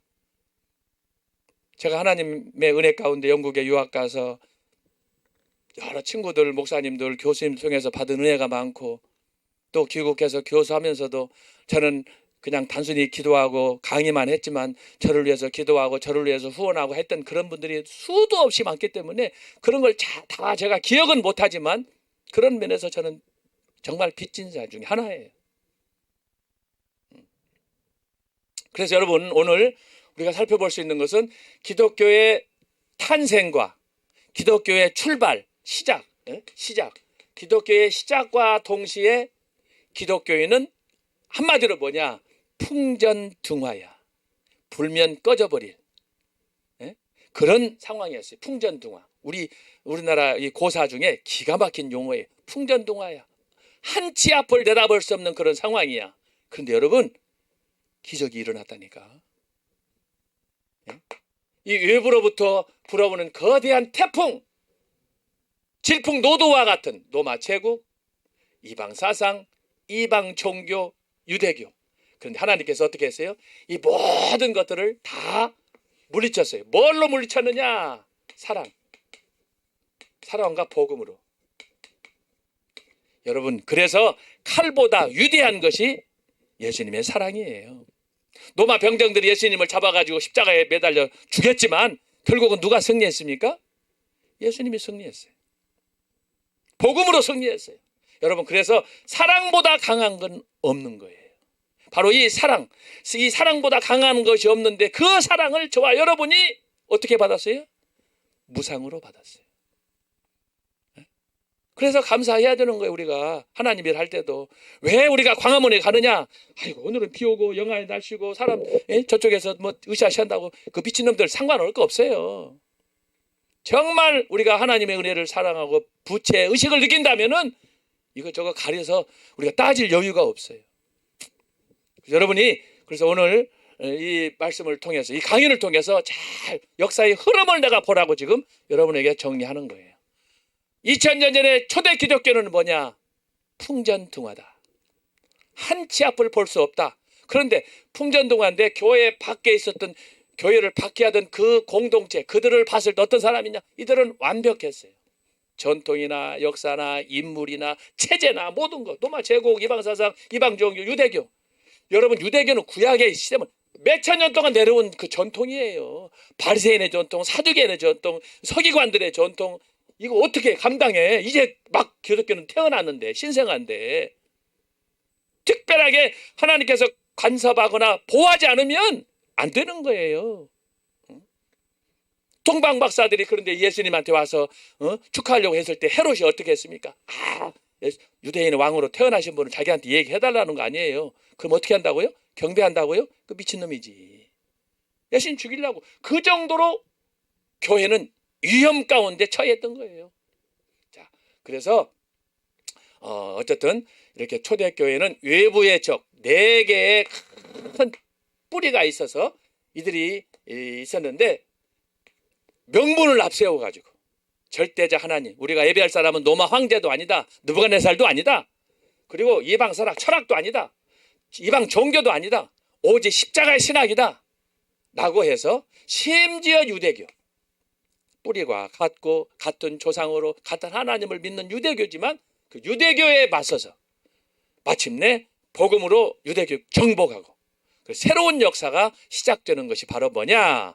제가 하나님의 은혜 가운데 영국에 유학 가서 여러 친구들, 목사님들, 교수님 통해서 받은 은혜가 많고, 또 귀국해서 교수하면서도 저는 그냥 단순히 기도하고 강의만 했지만 저를 위해서 기도하고 저를 위해서 후원하고 했던 그런 분들이 수도 없이 많기 때문에 그런 걸 다 제가 기억은 못하지만 그런 면에서 저는 정말 빚진 자 중에 하나예요. 그래서 여러분, 오늘 우리가 살펴볼 수 있는 것은 기독교의 탄생과 기독교의 출발, 시작, 기독교의 시작과 동시에 기독교인은 한마디로 뭐냐? 풍전등화야. 불면 꺼져버릴 그런 상황이었어요. 풍전등화. 우리나라 이 고사 중에 기가 막힌 용어예요. 풍전등화야. 한 치 앞을 내다볼 수 없는 그런 상황이야. 그런데 여러분, 기적이 일어났다니까. 이 외부로부터 불어오는 거대한 태풍, 질풍노도와 같은 로마 제국, 이방 사상, 이방 종교, 유대교. 그런데 하나님께서 어떻게 했어요? 이 모든 것들을 다 물리쳤어요. 뭘로 물리쳤느냐? 사랑과 복음으로. 여러분, 그래서 칼보다 위대한 것이 예수님의 사랑이에요. 로마 병정들이 예수님을 잡아가지고 십자가에 매달려 죽였지만 결국은 누가 승리했습니까? 예수님이 승리했어요. 복음으로 승리했어요. 여러분, 그래서 사랑보다 강한 건 없는 거예요. 바로 이 사랑보다 강한 것이 없는데 그 사랑을 저와 여러분이 어떻게 받았어요? 무상으로 받았어요. 그래서 감사해야 되는 거예요. 우리가 하나님 일 할 때도. 왜 우리가 광화문에 가느냐? 아이고, 오늘은 비 오고 영하의 날씨고 사람 저쪽에서 뭐 으쌰으쌰한다고 그 미친놈들 상관할 거 없어요. 정말 우리가 하나님의 은혜를 사랑하고 부채 의식을 느낀다면은 이것저것 가려서 우리가 따질 여유가 없어요. 여러분이 그래서 오늘 이 말씀을 통해서, 이 강의를 통해서 잘 역사의 흐름을 내가 보라고 지금 여러분에게 정리하는 거예요. 2000년 전에 초대 기독교는 뭐냐? 풍전등화다. 한 치 앞을 볼 수 없다. 그런데 풍전등화인데 교회 밖에 있었던, 교회를 밖에 하던 그 공동체, 그들을 봤을 때 어떤 사람이냐? 이들은 완벽했어요. 전통이나 역사나 인물이나 체제나 모든 것, 로마 제국, 이방사상, 이방종교, 유대교. 여러분, 유대교는 구약의 시대면 몇천 년 동안 내려온 그 전통이에요. 바리새인의 전통, 사두개인의 전통, 서기관들의 전통. 이거 어떻게 감당해? 이제 막 기독교는 태어났는데, 신생한데. 특별하게 하나님께서 간섭하거나 보호하지 않으면 안 되는 거예요. 동방 박사들이 그런데 예수님한테 와서 축하하려고 했을 때 헤롯이 어떻게 했습니까? 유대인의 왕으로 태어나신 분을 자기한테 얘기해달라는 거 아니에요. 그럼 어떻게 한다고요? 경배한다고요? 그 미친놈이지. 예수님 죽이려고. 그 정도로 교회는 위험 가운데 처했던 거예요. 자, 그래서 어쨌든 이렇게 초대교회는 외부의 적 4개의 큰 뿌리가 있어서 이들이 있었는데, 명분을 앞세워가지고 절대자 하나님, 우리가 예배할 사람은 로마 황제도 아니다, 느부갓네살도 아니다, 그리고 이방 철학도 아니다, 이방 종교도 아니다, 오직 십자가의 신학이다 라고 해서 심지어 유대교, 뿌리가 같고 같은 조상으로 같은 하나님을 믿는 유대교지만 그 유대교에 맞서서 마침내 복음으로 유대교 정복하고 새로운 역사가 시작되는 것이 바로 뭐냐?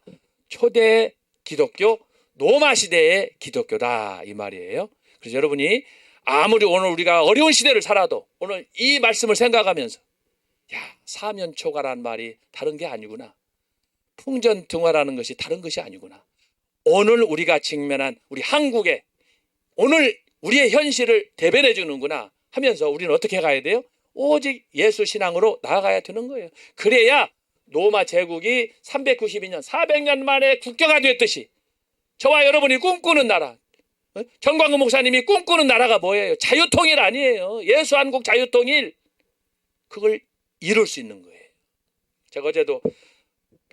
초대 기독교, 로마 시대의 기독교다, 이 말이에요. 그래서 여러분이 아무리 오늘 우리가 어려운 시대를 살아도 오늘 이 말씀을 생각하면서, 사면초가라는 말이 다른 게 아니구나, 풍전등화라는 것이 다른 것이 아니구나, 오늘 우리가 직면한 우리 한국에 오늘 우리의 현실을 대변해 주는구나 하면서 우리는 어떻게 가야 돼요? 오직 예수 신앙으로 나아가야 되는 거예요. 그래야 로마 제국이 392년, 400년 만에 국교가 됐듯이 저와 여러분이 꿈꾸는 나라, 정광훈 목사님이 꿈꾸는 나라가 뭐예요? 자유통일 아니에요. 예수 한국 자유통일, 그걸 이룰 수 있는 거예요. 제가 어제도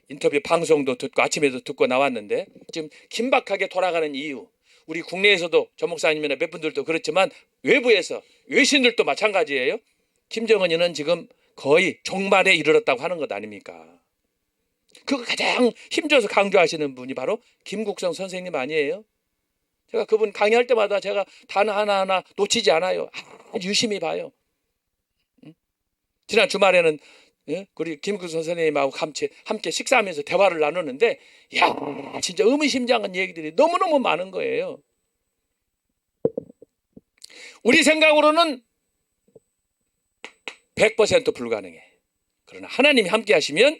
인터뷰 방송도 듣고 아침에도 듣고 나왔는데 지금 긴박하게 돌아가는 이유, 우리 국내에서도 전 목사님이나 몇 분들도 그렇지만 외부에서 외신들도 마찬가지예요. 김정은이는 지금 거의 종말에 이르렀다고 하는 것 아닙니까? 그거 가장 힘줘서 강조하시는 분이 바로 김국성 선생님 아니에요? 제가 그분 강의할 때마다 제가 단 하나하나 놓치지 않아요. 아주 유심히 봐요. 지난 주말에는 우리 김국성 선생님하고 함께 식사하면서 대화를 나누는데 야, 진짜 의미심장한 얘기들이 너무너무 많은 거예요. 우리 생각으로는 100% 불가능해. 그러나 하나님이 함께 하시면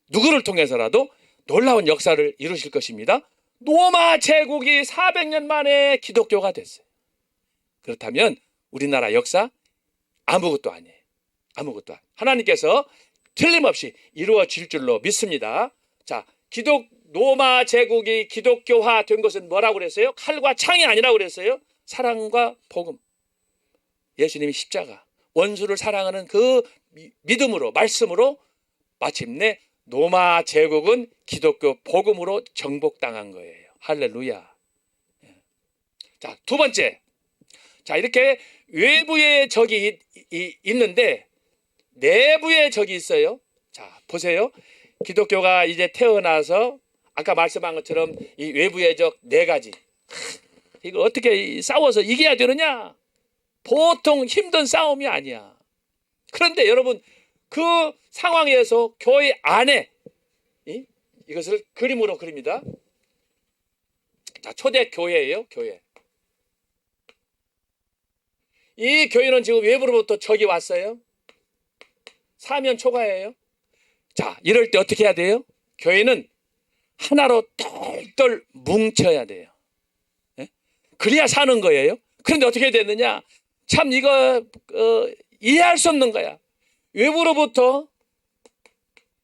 누구를 통해서라도 놀라운 역사를 이루실 것입니다. 로마 제국이 400년 만에 기독교가 됐어요. 그렇다면 우리나라 역사 아무것도 아니에요. 아무것도 아니에요. 하나님께서 틀림없이 이루어질 줄로 믿습니다. 자, 로마 제국이 기독교화 된 것은 뭐라고 그랬어요? 칼과 창이 아니라고 그랬어요. 사랑과 복음. 예수님이 십자가, 원수를 사랑하는 그 믿음으로, 말씀으로 마침내 로마 제국은 기독교 복음으로 정복당한 거예요. 할렐루야. 자, 두 번째. 자, 이렇게 외부의 적이 있는데 내부의 적이 있어요. 자, 보세요. 기독교가 이제 태어나서 아까 말씀한 것처럼 이 외부의 적 네 가지. 이거 어떻게 싸워서 이겨야 되느냐? 보통 힘든 싸움이 아니야. 그런데 여러분, 그 상황에서 교회 안에 이것을 그림으로 그립니다. 자, 초대 교회예요. 교회. 이 교회는 지금 외부로부터 적이 왔어요. 사면 초과예요. 자, 이럴 때 어떻게 해야 돼요? 교회는 하나로 똘똘 뭉쳐야 돼요. 그래야 사는 거예요. 그런데 어떻게 됐느냐? 참 이거 이해할 수 없는 거야. 외부로부터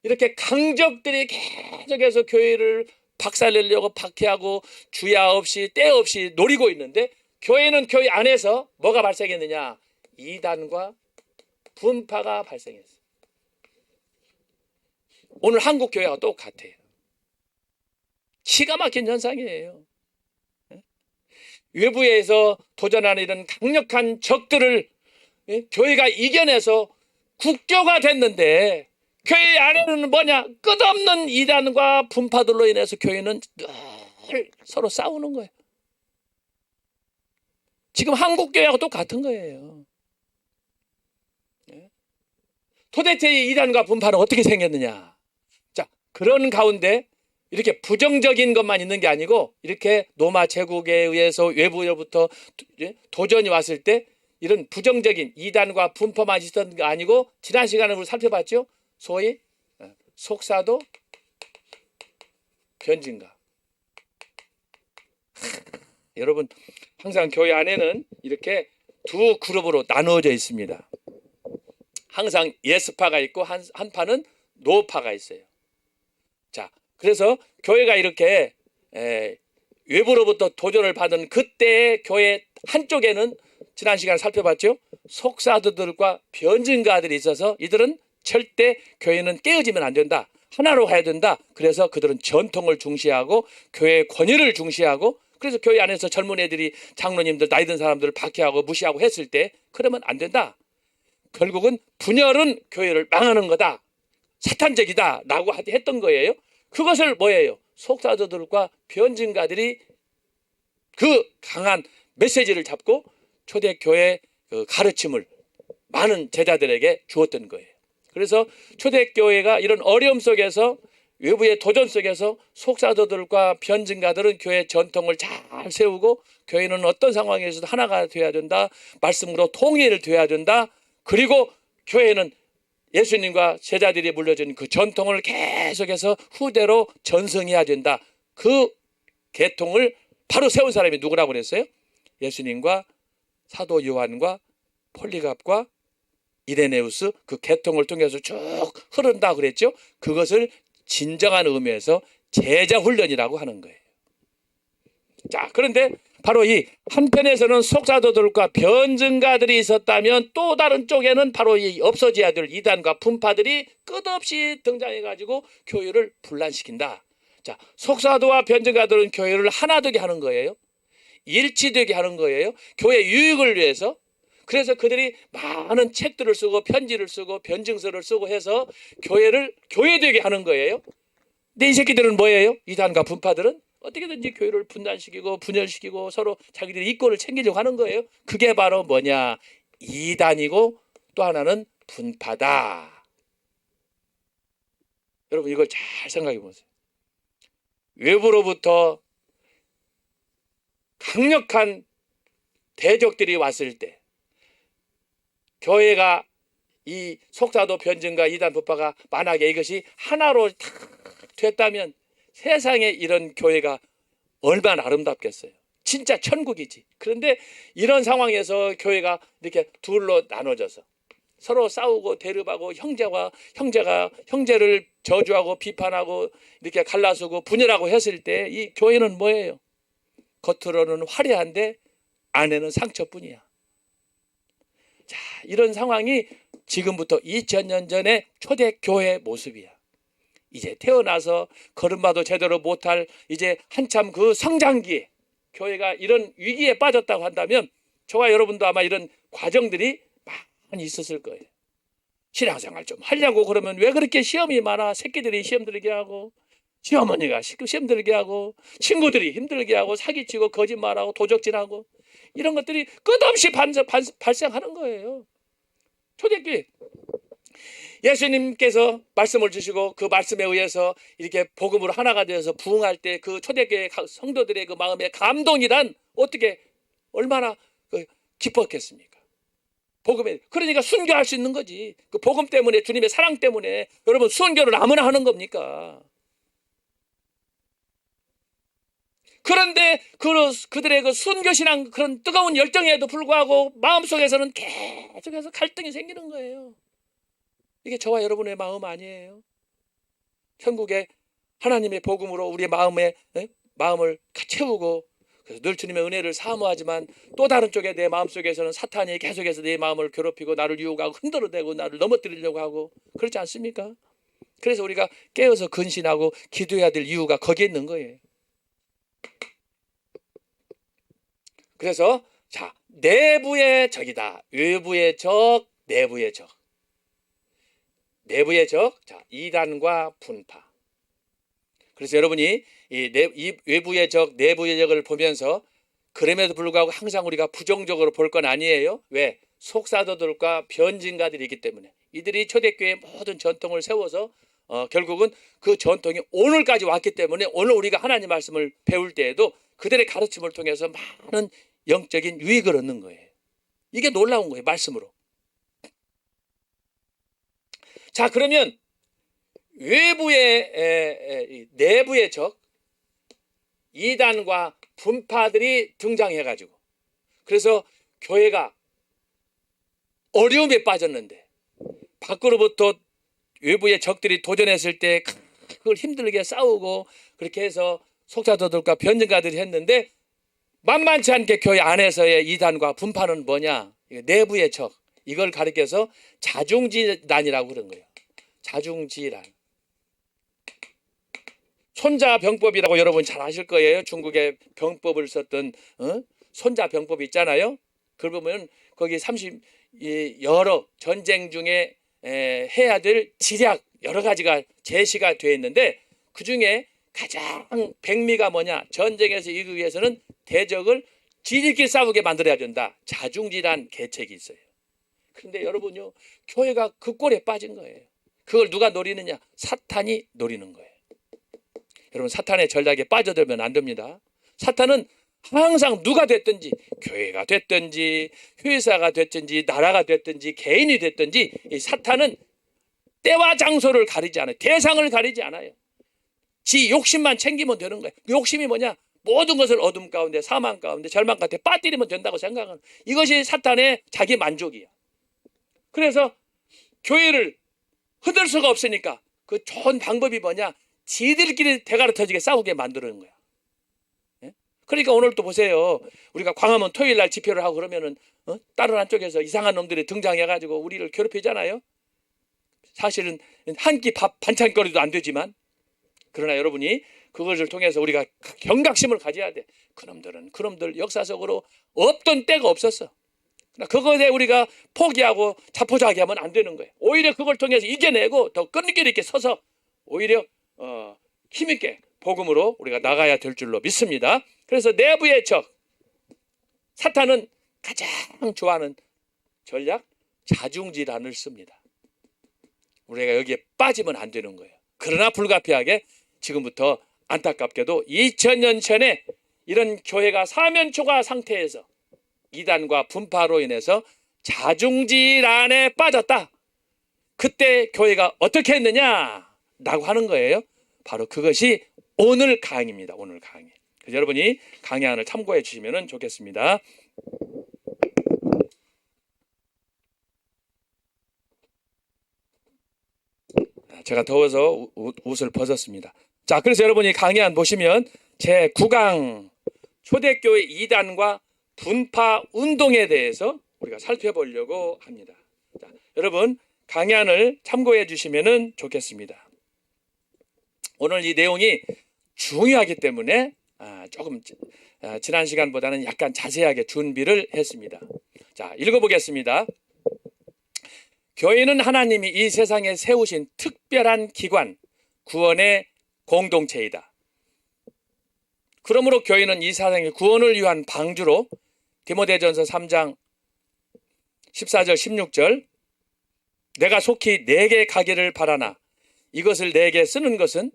이렇게 강적들이 계속해서 교회를 박살내려고 박해하고 주야 없이 때 없이 노리고 있는데 교회는 교회 안에서 뭐가 발생했느냐? 이단과 분파가 발생했어요. 오늘 한국 교회와 똑같아요. 기가 막힌 현상이에요. 외부에서 도전하는 이런 강력한 적들을 교회가 이겨내서 국교가 됐는데 교회 안에는 뭐냐? 끝없는 이단과 분파들로 인해서 교회는 늘 서로 싸우는 거예요. 지금 한국 교회하고 똑같은 거예요. 도대체 이 이단과 분파는 어떻게 생겼느냐? 자, 그런 가운데 이렇게 부정적인 것만 있는 게 아니고 이렇게 로마 제국에 의해서 외부로부터 도전이 왔을 때 이런 부정적인 이단과 분파만 있었던 게 아니고 지난 시간에 우리 살펴봤죠. 소위 속사도 변진가. 여러분 항상 교회 안에는 이렇게 두 그룹으로 나누어져 있습니다. 항상 예스파가 있고 한 파는 노파가 있어요. 자, 그래서 교회가 이렇게 외부로부터 도전을 받은 그때의 교회 한쪽에는 지난 시간에 살펴봤죠. 속사도들과 변증가들이 있어서 이들은 절대 교회는 깨어지면 안 된다. 하나로 가야 된다. 그래서 그들은 전통을 중시하고 교회의 권위를 중시하고 그래서 교회 안에서 젊은 애들이 장로님들 나이 든 사람들을 박해하고 무시하고 했을 때 그러면 안 된다. 결국은 분열은 교회를 망하는 거다. 사탄적이다 라고 했던 거예요. 그것을 뭐예요? 속사도들과 변증가들이 그 강한 메시지를 잡고 초대교회 그 가르침을 많은 제자들에게 주었던 거예요. 그래서 초대교회가 이런 어려움 속에서 외부의 도전 속에서 속사도들과 변증가들은 교회 전통을 잘 세우고 교회는 어떤 상황에서도 하나가 되어야 된다. 말씀으로 통일을 되어야 된다. 그리고 교회는 예수님과 제자들이 물려준 그 전통을 계속해서 후대로 전승해야 된다. 그 계통을 바로 세운 사람이 누구라고 그랬어요? 예수님과 사도 요한과 폴리갑과 이레네우스 그 계통을 통해서 쭉 흐른다 그랬죠. 그것을 진정한 의미에서 제자 훈련이라고 하는 거예요. 자, 그런데 바로 이 한편에서는 속사도들과 변증가들이 있었다면 또 다른 쪽에는 바로 이 없어져야 될 이단과 분파들이 끝없이 등장해가지고 교회를 분란시킨다. 자, 속사도와 변증가들은 교회를 하나 되게 하는 거예요. 일치되게 하는 거예요. 교회 유익을 위해서. 그래서 그들이 많은 책들을 쓰고 편지를 쓰고 변증서를 쓰고 해서 교회를 교회되게 하는 거예요. 근데 이 새끼들은 뭐예요? 이단과 분파들은 어떻게든지 교회를 분단시키고 분열시키고 서로 자기들이 이권을 챙기려고 하는 거예요. 그게 바로 뭐냐? 이단이고 또 하나는 분파다. 여러분 이걸 잘 생각해 보세요. 외부로부터 강력한 대적들이 왔을 때 교회가 이 속사도 변증과 이단 분파가 만약에 이것이 하나로 다 됐다면 세상에 이런 교회가 얼마나 아름답겠어요. 진짜 천국이지. 그런데 이런 상황에서 교회가 이렇게 둘로 나눠져서 서로 싸우고 대립하고 형제가 형제를 저주하고 비판하고 이렇게 갈라서고 분열하고 했을 때 이 교회는 뭐예요? 겉으로는 화려한데 안에는 상처뿐이야. 자, 이런 상황이 지금부터 2000년 전의 초대교회 모습이야. 이제 태어나서 걸음마도 제대로 못할 이제 한참 그 성장기에 교회가 이런 위기에 빠졌다고 한다면 저와 여러분도 아마 이런 과정들이 많이 있었을 거예요. 신앙생활 좀 하려고 그러면 왜 그렇게 시험이 많아? 새끼들이 시험 들게 하고 시어머니가 시험 들게 하고 친구들이 힘들게 하고 사기치고 거짓말하고 도적질하고 이런 것들이 끝없이 발생하는 거예요. 초대교회 예수님께서 말씀을 주시고 그 말씀에 의해서 이렇게 복음으로 하나가 되어서 부흥할 때 그 초대교회 성도들의 그 마음의 감동이란 어떻게 얼마나 기뻤겠습니까? 복음에 그러니까 순교할 수 있는 거지. 그 복음 때문에 주님의 사랑 때문에 여러분 순교를 아무나 하는 겁니까? 그런데 그들의 그 순교신앙 그런 뜨거운 열정에도 불구하고 마음속에서는 계속해서 갈등이 생기는 거예요. 이게 저와 여러분의 마음 아니에요? 천국에 하나님의 복음으로 우리의 마음을 채우고 그래서 늘 주님의 은혜를 사모하지만 또 다른 쪽에 내 마음속에서는 사탄이 계속해서 내 마음을 괴롭히고 나를 유혹하고 흔들어대고 나를 넘어뜨리려고 하고 그렇지 않습니까? 그래서 우리가 깨어서 근신하고 기도해야 될 이유가 거기에 있는 거예요. 그래서 자, 내부의 적이다. 외부의 적, 내부의 적. 내부의 적, 자, 이단과 분파. 그래서 여러분이 이 외부의 적, 내부의 적을 보면서 그럼에도 불구하고 항상 우리가 부정적으로 볼 건 아니에요. 왜? 속사도들과 변증가들이 있기 때문에 이들이 초대교회의 모든 전통을 세워서 결국은 그 전통이 오늘까지 왔기 때문에 오늘 우리가 하나님 말씀을 배울 때에도 그들의 가르침을 통해서 많은 영적인 유익을 얻는 거예요. 이게 놀라운 거예요. 말씀으로. 자, 그러면 내부의 적 이단과 분파들이 등장해가지고 그래서 교회가 어려움에 빠졌는데 밖으로부터 외부의 적들이 도전했을 때 그걸 힘들게 싸우고 그렇게 해서 속사도들과 변증가들이 했는데 만만치 않게 교회 안에서의 이단과 분파는 뭐냐? 내부의 적. 이걸 가리켜서 자중지란이라고 그런 거예요. 자중지란. 손자병법이라고 여러분 잘 아실 거예요. 중국의 병법을 썼던 손자병법 있잖아요. 그걸 보면 거기 여러 전쟁 중에 해야 될 지략 여러 가지가 제시가 되어 있는데 그중에 가장 백미가 뭐냐? 전쟁에서 이기기 위해서는 대적을 지들끼리 싸우게 만들어야 된다. 자중지란 계책이 있어요. 그런데 여러분요, 교회가 그 꼴에 빠진 거예요. 그걸 누가 노리느냐? 사탄이 노리는 거예요. 여러분, 사탄의 전략에 빠져들면 안 됩니다. 사탄은 항상 누가 됐든지, 교회가 됐든지, 회사가 됐든지, 나라가 됐든지, 개인이 됐든지, 이 사탄은 때와 장소를 가리지 않아요. 대상을 가리지 않아요. 지 욕심만 챙기면 되는 거예요. 그 욕심이 뭐냐? 모든 것을 어둠 가운데, 사망 가운데, 절망 가운데 빠뜨리면 된다고 생각하는 이것이 사탄의 자기 만족이야. 그래서 교회를 흔들 수가 없으니까 그 좋은 방법이 뭐냐? 지들끼리 대가리 터지게 싸우게 만드는 거야. 예? 그러니까 오늘 또 보세요. 우리가 광화문 토요일 날 집회를 하고 그러면은 다른 한쪽에서 이상한 놈들이 등장해가지고 우리를 괴롭히잖아요. 사실은 한 끼 밥 반찬거리도 안 되지만, 그러나 여러분이 그것을 통해서 우리가 경각심을 가져야 돼. 그놈들 역사적으로 없던 때가 없었어. 그것에 우리가 포기하고 자포자기하면 안 되는 거예요. 오히려 그걸 통해서 이겨내고 더 끈기 있게 서서 오히려 힘있게 복음으로 우리가 나가야 될 줄로 믿습니다. 그래서 내부의 적 사탄은 가장 좋아하는 전략, 자중질환을 씁니다. 우리가 여기에 빠지면 안 되는 거예요. 그러나 불가피하게 지금부터 안타깝게도 2000년 전에 이런 교회가 사면초가 상태에서 이단과 분파로 인해서 자중질환에 빠졌다. 그때 교회가 어떻게 했느냐라고 하는 거예요. 바로 그것이 오늘 강의입니다. 오늘 강의. 그래서 여러분이 강의 안을 참고해 주시면 좋겠습니다. 제가 더워서 옷을 벗었습니다. 자, 그래서 여러분이 강의안 보시면 제 9강 초대교회 이단과 분파 운동에 대해서 우리가 살펴보려고 합니다. 자, 여러분 강의안을 참고해 주시면 좋겠습니다. 오늘 이 내용이 중요하기 때문에 조금 지난 시간보다는 약간 자세하게 준비를 했습니다. 자, 읽어보겠습니다. 교회는 하나님이 이 세상에 세우신 특별한 기관, 구원의 공동체이다. 그러므로 교회는 이 세상의 구원을 위한 방주로 디모데전서 3장 14절 16절 내가 속히 내게 가기를 바라나 이것을 내게 쓰는 것은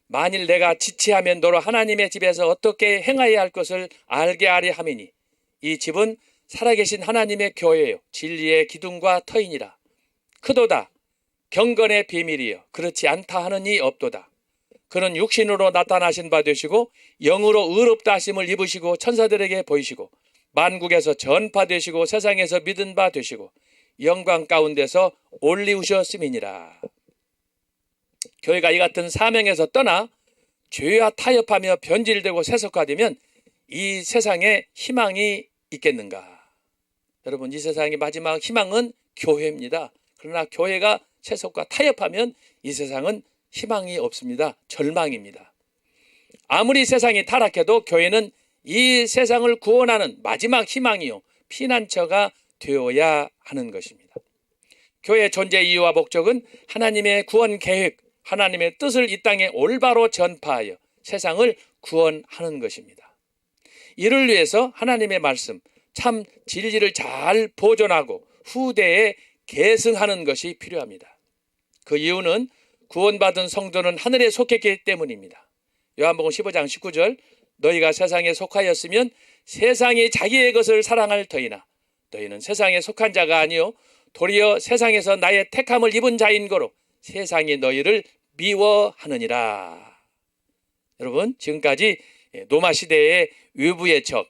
만일 내가 지체하면 너로 하나님의 집에서 어떻게 행하여야 할 것을 알게 하려 함이니 이 집은 살아계신 하나님의 교회요 진리의 기둥과 터이니라. 크도다 경건의 비밀이여 그렇지 않다 하는 이 없도다. 그는 육신으로 나타나신 바 되시고 영으로 의롭다 하심을 입으시고 천사들에게 보이시고 만국에서 전파되시고 세상에서 믿은 바 되시고 영광 가운데서 올리우셨음이니라. 교회가 이 같은 사명에서 떠나 죄와 타협하며 변질되고 세속화되면 이 세상에 희망이 있겠는가? 여러분 이 세상의 마지막 희망은 교회입니다. 그러나 교회가 세속과 타협하면 이 세상은 희망이 없습니다. 절망입니다. 아무리 세상이 타락해도 교회는 이 세상을 구원하는 마지막 희망이요 피난처가 되어야 하는 것입니다. 교회의 존재 이유와 목적은 하나님의 구원 계획, 하나님의 뜻을 이 땅에 올바로 전파하여 세상을 구원하는 것입니다. 이를 위해서 하나님의 말씀, 참 진리를 잘 보존하고 후대에 계승하는 것이 필요합니다. 그 이유는 구원받은 성도는 하늘에 속했기 때문입니다. 요한복음 15장 19절 너희가 세상에 속하였으면 세상이 자기의 것을 사랑할 터이나 너희는 세상에 속한 자가 아니요 도리어 세상에서 나의 택함을 입은 자인 거로 세상이 너희를 미워하느니라. 여러분 지금까지 노마 시대의 외부의 적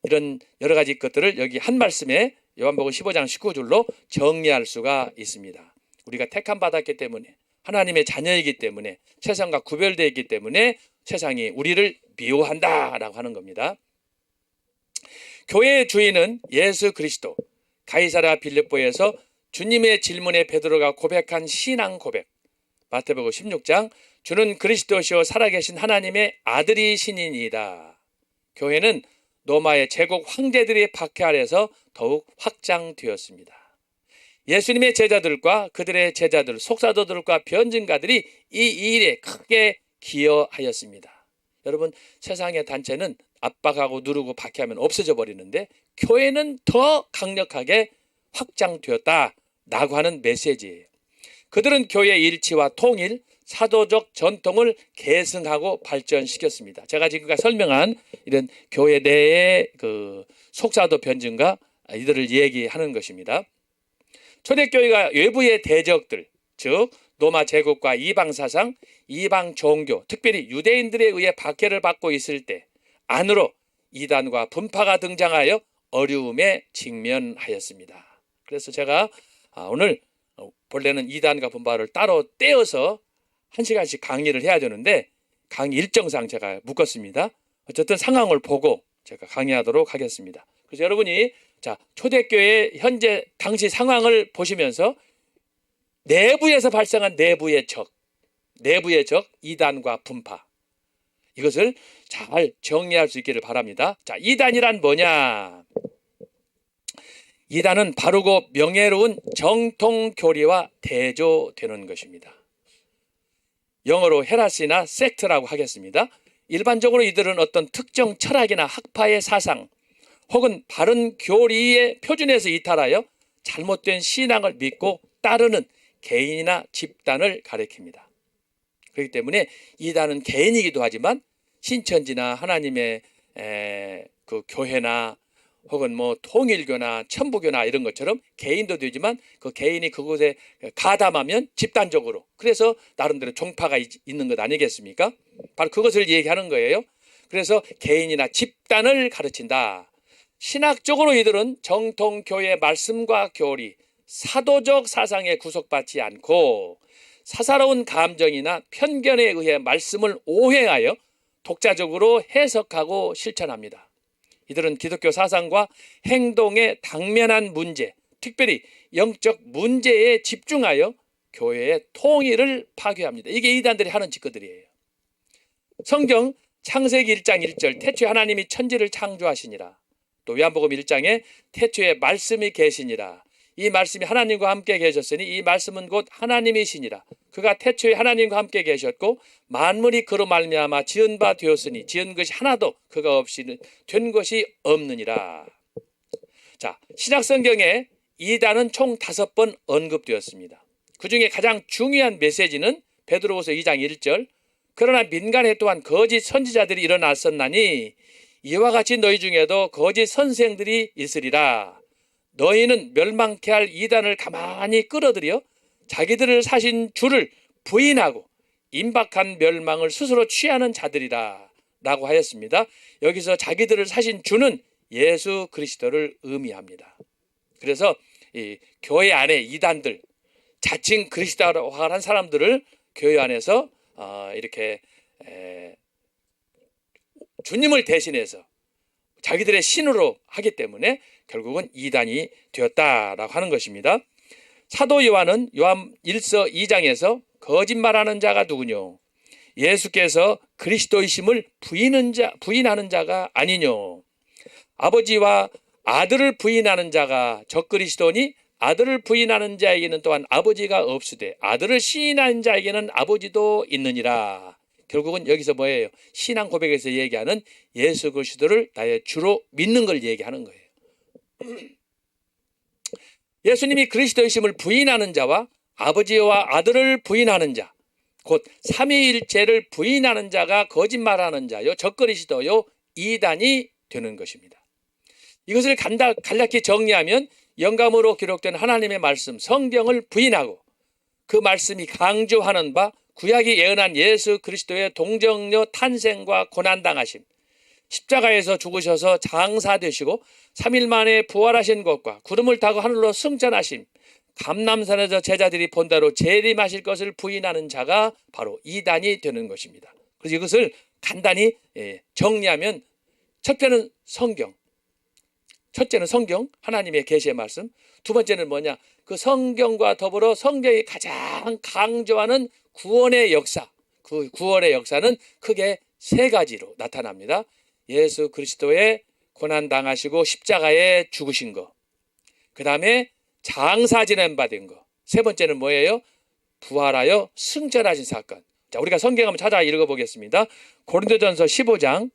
이런 여러 가지 것들을 여기 한 말씀에 요한복음 15장 19절로 정리할 수가 있습니다. 우리가 택함 받았기 때문에 하나님의 자녀이기 때문에 세상과 구별되어 있기 때문에 세상이 우리를 미워한다라고 하는 겁니다. 교회의 주인은 예수 그리스도. 가이사랴 빌립보에서 주님의 질문에 베드로가 고백한 신앙 고백. 마태복음 16장 주는 그리스도시요 살아계신 하나님의 아들이시니이다. 교회는 로마의 제국 황제들의 박해 아래서 더욱 확장되었습니다. 예수님의 제자들과 그들의 제자들, 속사도들과 변증가들이 이 일에 크게 기여하였습니다. 여러분 세상의 단체는 압박하고 누르고 박해하면 없어져 버리는데 교회는 더 강력하게 확장되었다라고 하는 메시지예요. 그들은 교회의 일치와 통일, 사도적 전통을 계승하고 발전시켰습니다. 제가 지금까지 설명한 이런 교회 내의 그 속사도 변증과 이들을 얘기하는 것입니다. 초대교회가 외부의 대적들, 즉 로마 제국과 이방 사상, 이방 종교, 특별히 유대인들에 의해 박해를 받고 있을 때 안으로 이단과 분파가 등장하여 어려움에 직면하였습니다. 그래서 제가 오늘 본래는 이단과 분파를 따로 떼어서 1시간씩 강의를 해야 되는데 강의 일정상 제가 묶었습니다. 어쨌든 상황을 보고 제가 강의하도록 하겠습니다. 그래서 여러분이 자, 초대교회 현재 당시 상황을 보시면서 내부에서 발생한 내부의 적 이단과 분파, 이것을 잘 정리할 수 있기를 바랍니다. 자, 이단이란 뭐냐? 이단은 바르고 명예로운 정통 교리와 대조되는 것입니다. 영어로 헤라시나 섹트라고 하겠습니다. 일반적으로 이들은 어떤 특정 철학이나 학파의 사상 혹은 바른 교리의 표준에서 이탈하여 잘못된 신앙을 믿고 따르는 개인이나 집단을 가리킵니다. 그렇기 때문에 이단은 개인이기도 하지만 신천지나 하나님의 그 교회나 혹은 뭐 통일교나 천부교나 이런 것처럼 개인도 되지만 그 개인이 그곳에 가담하면 집단적으로, 그래서 나름대로 종파가 있는 것 아니겠습니까? 바로 그것을 얘기하는 거예요. 그래서 개인이나 집단을 가르친다. 신학적으로 이들은 정통교회 말씀과 교리, 사도적 사상에 구속받지 않고 사사로운 감정이나 편견에 의해 말씀을 오해하여 독자적으로 해석하고 실천합니다. 이들은 기독교 사상과 행동의 당면한 문제, 특별히 영적 문제에 집중하여 교회의 통일을 파괴합니다. 이게 이단들이 하는 짓거들이에요. 성경 창세기 1장 1절 태초에 하나님이 천지를 창조하시니라. 또 요한복음 1장에 태초에 말씀이 계시니라. 이 말씀이 하나님과 함께 계셨으니 이 말씀은 곧 하나님이시니라. 그가 태초에 하나님과 함께 계셨고 만물이 그로 말미암아 지은 바 되었으니 지은 것이 하나도 그가 없이는 된 것이 없느니라. 자, 신약성경에 이단은 총 5번 언급되었습니다. 그 중에 가장 중요한 메시지는 베드로후서 2장 1절 그러나 민간에 또한 거짓 선지자들이 일어났었나니 이와 같이 너희 중에도 거짓 선생들이 있으리라. 너희는 멸망케 할 이단을 가만히 끌어들여 자기들을 사신 주를 부인하고 임박한 멸망을 스스로 취하는 자들이라 라고 하였습니다. 여기서 자기들을 사신 주는 예수 그리스도를 의미합니다. 그래서 이 교회 안에 이단들, 자칭 그리스도화한 사람들을 교회 안에서 이렇게 주님을 대신해서 자기들의 신으로 하기 때문에 결국은 이단이 되었다라고 하는 것입니다. 사도 요한은 요한 1서 2장에서 거짓말하는 자가 누구뇨? 예수께서 그리스도이심을 부인하는 자가 아니뇨? 아버지와 아들을 부인하는 자가 적그리스도니 아들을 부인하는 자에게는 또한 아버지가 없으되 아들을 시인하는 자에게는 아버지도 있느니라. 결국은 여기서 뭐예요? 신앙 고백에서 얘기하는 예수 그리스도를 나의 주로 믿는 걸 얘기하는 거예요. 예수님이 그리스도이심을 부인하는 자와 아버지와 아들을 부인하는 자, 곧 삼위일체를 부인하는 자가 거짓말하는 자요, 적그리스도요, 이단이 되는 것입니다. 이것을 간략히 정리하면 영감으로 기록된 하나님의 말씀, 성경을 부인하고 그 말씀이 강조하는 바 구약이 예언한 예수 그리스도의 동정녀 탄생과 고난당하심, 십자가에서 죽으셔서 장사되시고 3일 만에 부활하신 것과 구름을 타고 하늘로 승천하심, 감람산에서 제자들이 본다로 재림하실 것을 부인하는 자가 바로 이단이 되는 것입니다. 그래서 이것을 간단히 정리하면 첫째는 성경, 하나님의 계시의 말씀. 두 번째는 뭐냐? 그 성경과 더불어 성경이 가장 강조하는 구원의 역사, 그 구원의 역사는 크게 세 가지로 나타납니다. 예수 그리스도의 고난당하시고 십자가에 죽으신 거, 그 다음에 장사 지낸 바 된 거, 세 번째는 뭐예요? 부활하여 승천하신 사건. 자, 우리가 성경 한번 찾아 읽어보겠습니다. 고린도전서 15장,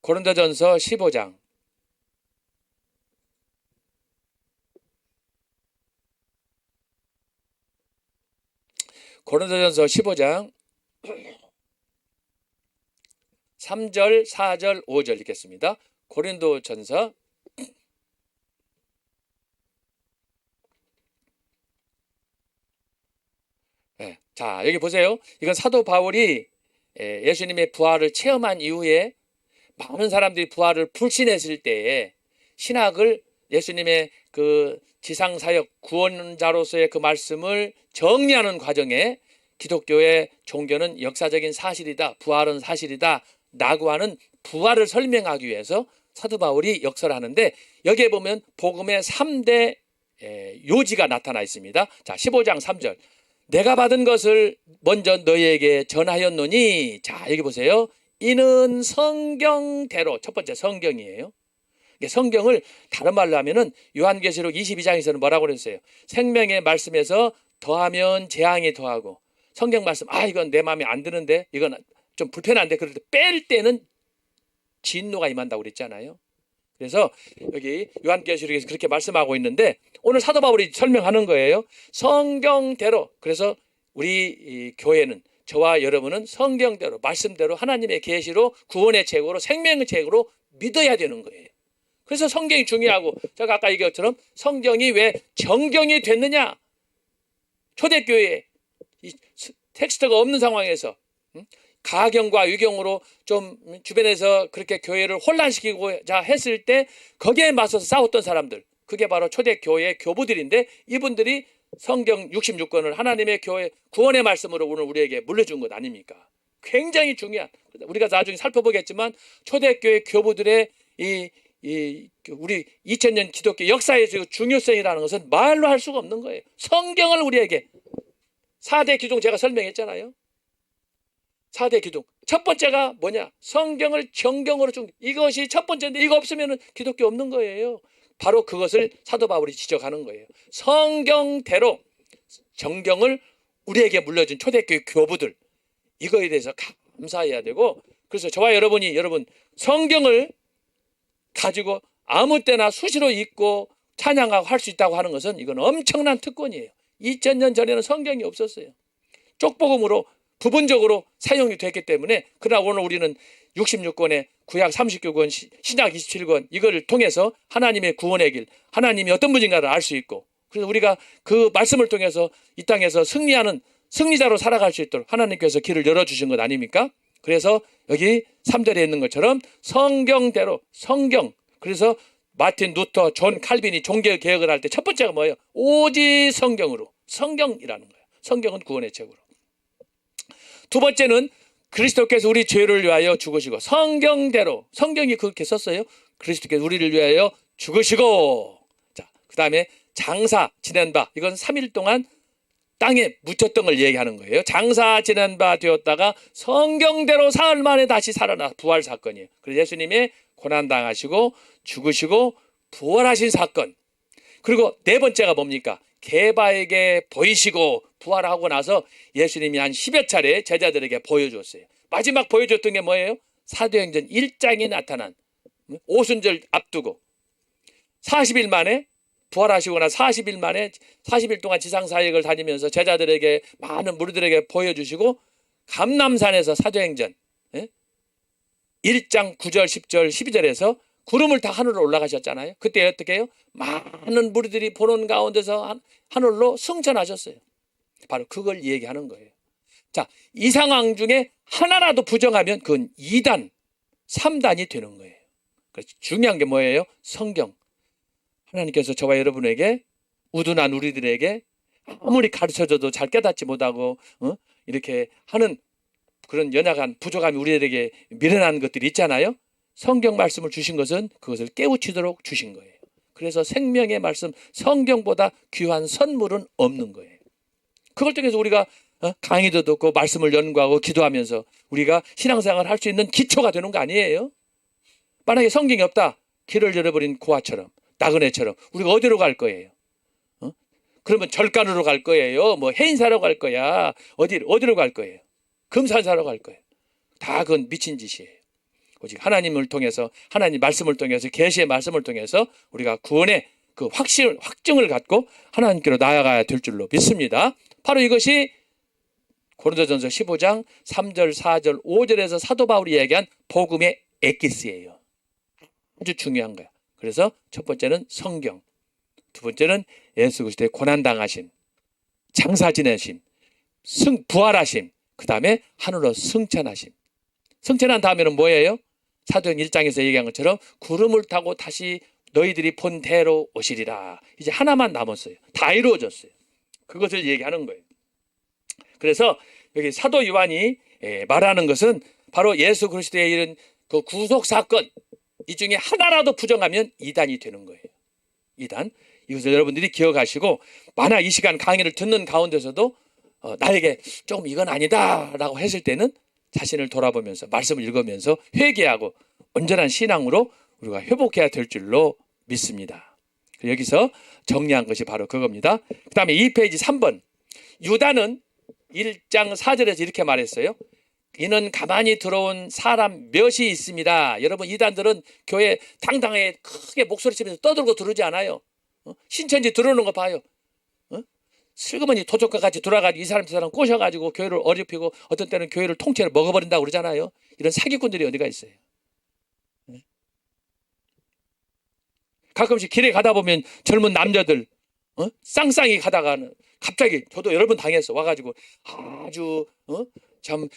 고린도전서 15장. 고린도전서 15장 3절, 4절, 5절 읽겠습니다. 고린도전서 자, 여기 보세요. 이건 사도 바울이 예수님의 부활을 체험한 이후에 많은 사람들이 부활을 불신했을 때에 신학을, 예수님의 그 지상사역 구원자로서의 그 말씀을 정리하는 과정에 기독교의 종교는 역사적인 사실이다, 부활은 사실이다 라고 하는 부활을 설명하기 위해서 사도 바울이 역설을 하는데, 여기에 보면 복음의 3대 요지가 나타나 있습니다. 자, 15장 3절. 내가 받은 것을 먼저 너희에게 전하였노니, 자, 여기 보세요. 이는 성경대로, 첫 번째 성경이에요. 성경을 다른 말로 하면은 요한계시록 22장에서는 뭐라고 그랬어요? 생명의 말씀에서 더하면 재앙이 더하고, 성경 말씀, 이건 내 마음에 안 드는데, 이건 좀 불편한데, 그럴 때 뺄 때는 진노가 임한다고 그랬잖아요. 그래서 여기 요한계시록에서 그렇게 말씀하고 있는데, 오늘 사도 바울이 설명하는 거예요. 성경대로. 그래서 우리 이 교회는, 저와 여러분은 성경대로, 말씀대로, 하나님의 계시로, 구원의 책으로, 생명의 책으로 믿어야 되는 거예요. 그래서 성경이 중요하고, 제가 아까 얘기한 것처럼 성경이 왜 정경이 됐느냐? 초대교회에 이 텍스트가 없는 상황에서 가경과 유경으로 좀 주변에서 그렇게 교회를 혼란시키고자 했을 때 거기에 맞서서 싸웠던 사람들, 그게 바로 초대교회의 교부들인데, 이분들이 성경 66권을 하나님의 교회 구원의 말씀으로 오늘 우리에게 물려준 것 아닙니까? 굉장히 중요한, 우리가 나중에 살펴보겠지만 초대교회 교부들의 우리 2000년 기독교 역사의 중요성이라는 것은 말로 할 수가 없는 거예요. 성경을 우리에게 4대 기둥 제가 설명했잖아요. 4대 기둥. 첫 번째가 뭐냐? 성경을 정경으로 이것이 첫 번째인데, 이거 없으면 기독교 없는 거예요. 바로 그것을 사도 바울이 지적하는 거예요. 성경대로 정경을 우리에게 물려준 초대교회 교부들, 이거에 대해서 감사해야 되고, 그래서 저와 여러분이 성경을 가지고 아무 때나 수시로 읽고 찬양하고 할 수 있다고 하는 것은, 이건 엄청난 특권이에요. 2000년 전에는 성경이 없었어요. 쪽복음으로 부분적으로 사용이 됐기 때문에. 그러나 오늘 우리는 66권의 구약 39권, 신약 27권, 이걸 통해서 하나님의 구원의 길, 하나님이 어떤 분인가를 알 수 있고, 그래서 우리가 그 말씀을 통해서 이 땅에서 승리자로 살아갈 수 있도록 하나님께서 길을 열어주신 것 아닙니까? 그래서 여기 3절에 있는 것처럼 성경대로, 성경. 그래서 마틴 루터, 존 칼빈이 종교 개혁을 할 때 첫 번째가 뭐예요? 오직 성경으로. 성경이라는 거예요. 성경은 구원의 책으로. 두 번째는 그리스도께서 우리 죄를 위하여 죽으시고, 성경대로, 성경이 그렇게 썼어요. 그리스도께서 우리를 위하여 죽으시고, 자, 그 다음에 장사 지낸 바, 이건 3일 동안 땅에 묻혔던 걸 얘기하는 거예요. 장사 지낸 바 되었다가 성경대로 사흘 만에 다시 살아나, 부활 사건이에요. 그래서 예수님의 고난당하시고 죽으시고 부활하신 사건. 그리고 네 번째가 뭡니까? 게바에게 보이시고 부활하고 나서 예수님이 한 10여 차례 제자들에게 보여줬어요. 마지막 보여줬던 게 뭐예요? 사도행전 1장에 나타난 오순절 앞두고 40일 만에 부활하시거나 40일 만에 40일 동안 지상사역을 다니면서 제자들에게, 많은 무리들에게 보여주시고, 감람산에서 사도행전 1장 9절 10절 12절에서 구름을 타 하늘로 올라가셨잖아요. 그때 어떻게 해요? 많은 무리들이 보는 가운데서 하늘로 승천하셨어요. 바로 그걸 얘기하는 거예요. 자, 이 상황 중에 하나라도 부정하면 그건 2단 3단이 되는 거예요. 그래서 중요한 게 뭐예요? 성경. 하나님께서 저와 여러분에게, 우둔한 우리들에게 아무리 가르쳐줘도 잘 깨닫지 못하고 이렇게 하는 그런 연약한 부족함이 우리들에게 미련한 것들이 있잖아요. 성경 말씀을 주신 것은 그것을 깨우치도록 주신 거예요. 그래서 생명의 말씀, 성경보다 귀한 선물은 없는 거예요. 그걸 통해서 우리가 강의도 듣고 말씀을 연구하고 기도하면서 우리가 신앙생활을 할 수 있는 기초가 되는 거 아니에요? 만약에 성경이 없다, 길을 잃어버린 고아처럼, 나그네처럼 우리가 어디로 갈 거예요? 그러면 절간으로 갈 거예요? 뭐 해인사로 갈 거야? 어디로 갈 거예요? 금산사로 갈 거예요? 다 그건 미친 짓이에요. 오직 하나님을 통해서, 하나님 말씀을 통해서, 계시의 말씀을 통해서 우리가 구원의 그 확증을 갖고 하나님께로 나아가야 될 줄로 믿습니다. 바로 이것이 고린도전서 15장 3절, 4절, 5절에서 사도 바울이 얘기한 복음의 엑기스예요. 아주 중요한 거야. 그래서 첫 번째는 성경, 두 번째는 예수 그리스도의 고난당하심, 장사 지내심, 부활하심, 그 다음에 하늘로 승천하심. 승천한 다음에는 뭐예요? 사도행 1장에서 얘기한 것처럼 구름을 타고 다시 너희들이 본 대로 오시리라. 이제 하나만 남았어요. 다 이루어졌어요. 그것을 얘기하는 거예요. 그래서 여기 사도 요한이 말하는 것은 바로 예수 그리스도의 이런 그 구속 사건, 이 중에 하나라도 부정하면 이단이 되는 거예요. 이단. 이것을 여러분들이 기억하시고, 만약 이 시간 강의를 듣는 가운데서도 나에게 조금 이건 아니다 라고 했을 때는 자신을 돌아보면서 말씀을 읽으면서 회개하고 온전한 신앙으로 우리가 회복해야 될 줄로 믿습니다. 여기서 정리한 것이 바로 그겁니다. 그 다음에 2페이지 3번. 유다는 1장 4절에서 이렇게 말했어요. 이는 가만히 들어온 사람 몇이 있습니다. 여러분, 이단들은 교회 당당하게 크게 목소리치면서 떠들고 들어오지 않아요. 신천지 들어오는 거 봐요. 슬그머니 도적과 같이 돌아가지고 이 사람 저 사람 꼬셔가지고 교회를 어렵히고 어떤 때는 교회를 통째로 먹어버린다고 그러잖아요. 이런 사기꾼들이 어디가 있어요. 가끔씩 길에 가다 보면 젊은 남자들 쌍쌍이 가다가는 갑자기, 저도 여러 번 당했어. 와가지고 아주 참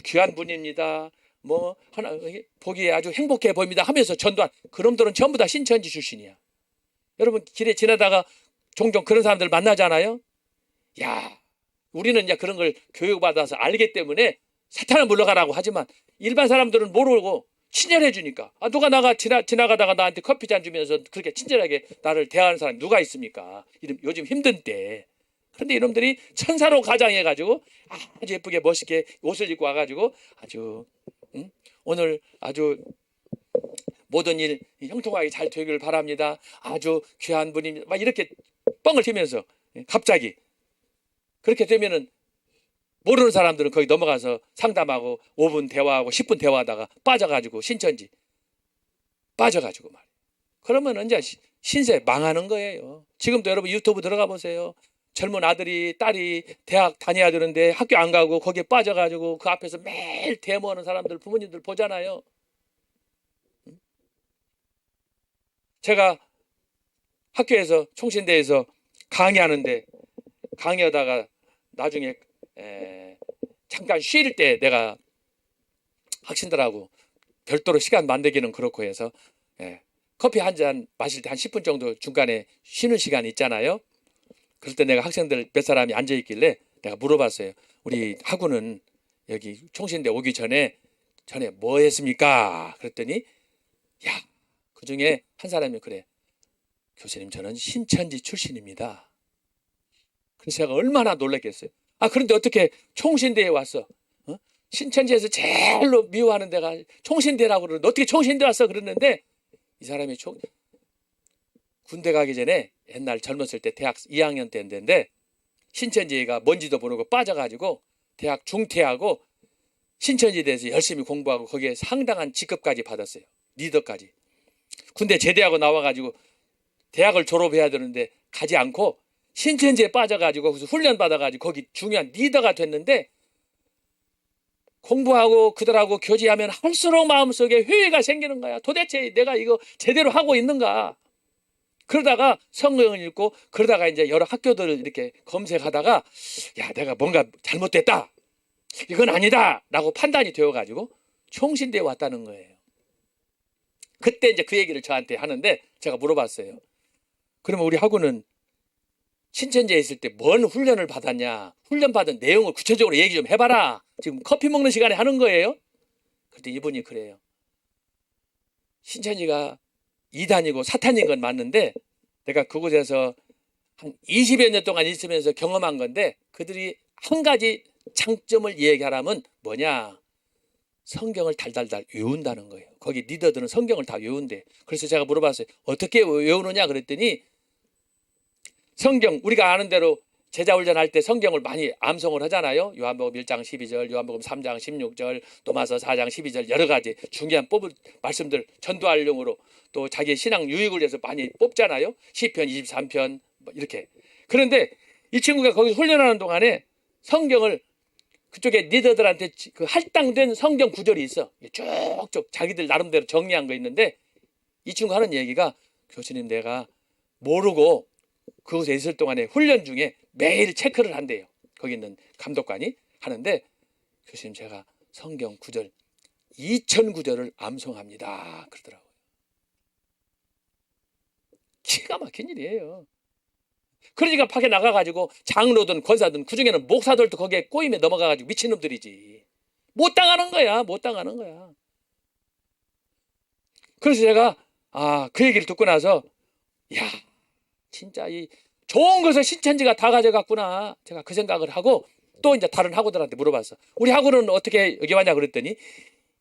귀한 분입니다. 뭐 하나 보기에 아주 행복해 보입니다 하면서 전도한 그놈들은 전부 다 신천지 출신이야. 여러분, 길에 지나다가 종종 그런 사람들 만나잖아요. 야, 우리는 이제 그런 걸 교육받아서 알기 때문에 사탄을 물러가라고 하지만 일반 사람들은 모르고 친절해 주니까, 누가 지나가다가 나한테 커피 잔 주면서 그렇게 친절하게 나를 대하는 사람이 누가 있습니까? 요즘 힘든 때. 그런데 이놈들이 천사로 가장해가지고 아주 예쁘게 멋있게 옷을 입고 와가지고 아주 오늘 아주 모든 일 형통하게 잘 되기를 바랍니다. 아주 귀한 분입니다. 막 이렇게 뻥을 튀면서 갑자기 그렇게 되면은 모르는 사람들은 거기 넘어가서 상담하고 5분 대화하고 10분 대화하다가 빠져가지고 신천지 빠져가지고 말이에요. 그러면 이제 신세 망하는 거예요. 지금도 여러분 유튜브 들어가 보세요. 젊은 아들이 딸이 대학 다녀야 되는데 학교 안 가고 거기에 빠져가지고 그 앞에서 매일 데모하는 사람들 부모님들 보잖아요. 제가 학교에서 총신대에서 강의하는데 강의하다가 나중에 잠깐 쉴 때 내가 학생들하고 별도로 시간 만들기는 그렇고 해서 커피 한 잔 마실 때 한 10분 정도 중간에 쉬는 시간이 있잖아요. 그럴 때 내가 학생들 몇 사람이 앉아있길래 내가 물어봤어요. 우리 학우는 여기 총신대 오기 전에 뭐 했습니까? 그랬더니 그 중에 한 사람이 그래. 교수님, 저는 신천지 출신입니다. 그래서 제가 얼마나 놀랐겠어요. 그런데 어떻게 총신대에 왔어? 신천지에서 제일로 미워하는 데가 총신대라고 그러는데 어떻게 총신대 왔어? 그랬는데 이 사람이 군대 가기 전에 옛날 젊었을 때 대학 2학년 때인데 신천지가 뭔지도 모르고 빠져가지고 대학 중퇴하고 신천지에 대해서 열심히 공부하고 거기에 상당한 직급까지 받았어요. 리더까지. 군대 제대하고 나와가지고 대학을 졸업해야 되는데 가지 않고 신천지에 빠져가지고 거기서 훈련 받아가지고 거기 중요한 리더가 됐는데 공부하고 그들하고 교제하면 할수록 마음속에 회의가 생기는 거야. 도대체 내가 이거 제대로 하고 있는가? 그러다가 성경을 읽고 그러다가 이제 여러 학교들을 이렇게 검색하다가 내가 뭔가 잘못됐다. 이건 아니다. 라고 판단이 되어가지고 총신대에 왔다는 거예요. 그때 이제 그 얘기를 저한테 하는데 제가 물어봤어요. 그러면 우리 학우는 신천지에 있을 때 뭔 훈련을 받았냐? 훈련 받은 내용을 구체적으로 얘기 좀 해봐라. 지금 커피 먹는 시간에 하는 거예요. 그때 이분이 그래요. 신천지가 이단이고 사탄인 건 맞는데 내가 그곳에서 한 20여 년 동안 있으면서 경험한 건데 그들이 한 가지 장점을 얘기하라면 뭐냐? 성경을 달달달 외운다는 거예요. 거기 리더들은 성경을 다 외운대. 그래서 제가 물어봤어요. 어떻게 외우느냐 그랬더니 성경 우리가 아는 대로 제자 훈련할 때 성경을 많이 암송을 하잖아요. 요한복음 1장 12절, 요한복음 3장 16절, 도마서 4장 12절 여러 가지 중요한 뽑을 말씀들 전도활용으로 또 자기의 신앙 유익을 위해서 많이 뽑잖아요. 시편 23편 이렇게. 그런데 이 친구가 거기서 훈련하는 동안에 성경을 그쪽에 리더들한테 그 할당된 성경 구절이 있어. 쭉쭉 자기들 나름대로 정리한 거 있는데 이 친구 하는 얘기가 교수님 내가 모르고 그곳에 있을 동안에 훈련 중에 매일 체크를 한대요. 거기 있는 감독관이 하는데 교수님 제가 성경 구절 2000구절을 암송합니다. 그러더라고요. 기가 막힌 일이에요. 그러니까 밖에 나가가지고 장로든 권사든 그중에는 목사들도 거기에 꼬임에 넘어가가지고 미친놈들이지. 못 당하는 거야. 못 당하는 거야. 그래서 제가 그 얘기를 듣고 나서 야 진짜 이 좋은 것을 신천지가 다 가져갔구나. 제가 그 생각을 하고 또 이제 다른 학우들한테 물어봤어. 우리 학우는 어떻게 여기 왔냐 그랬더니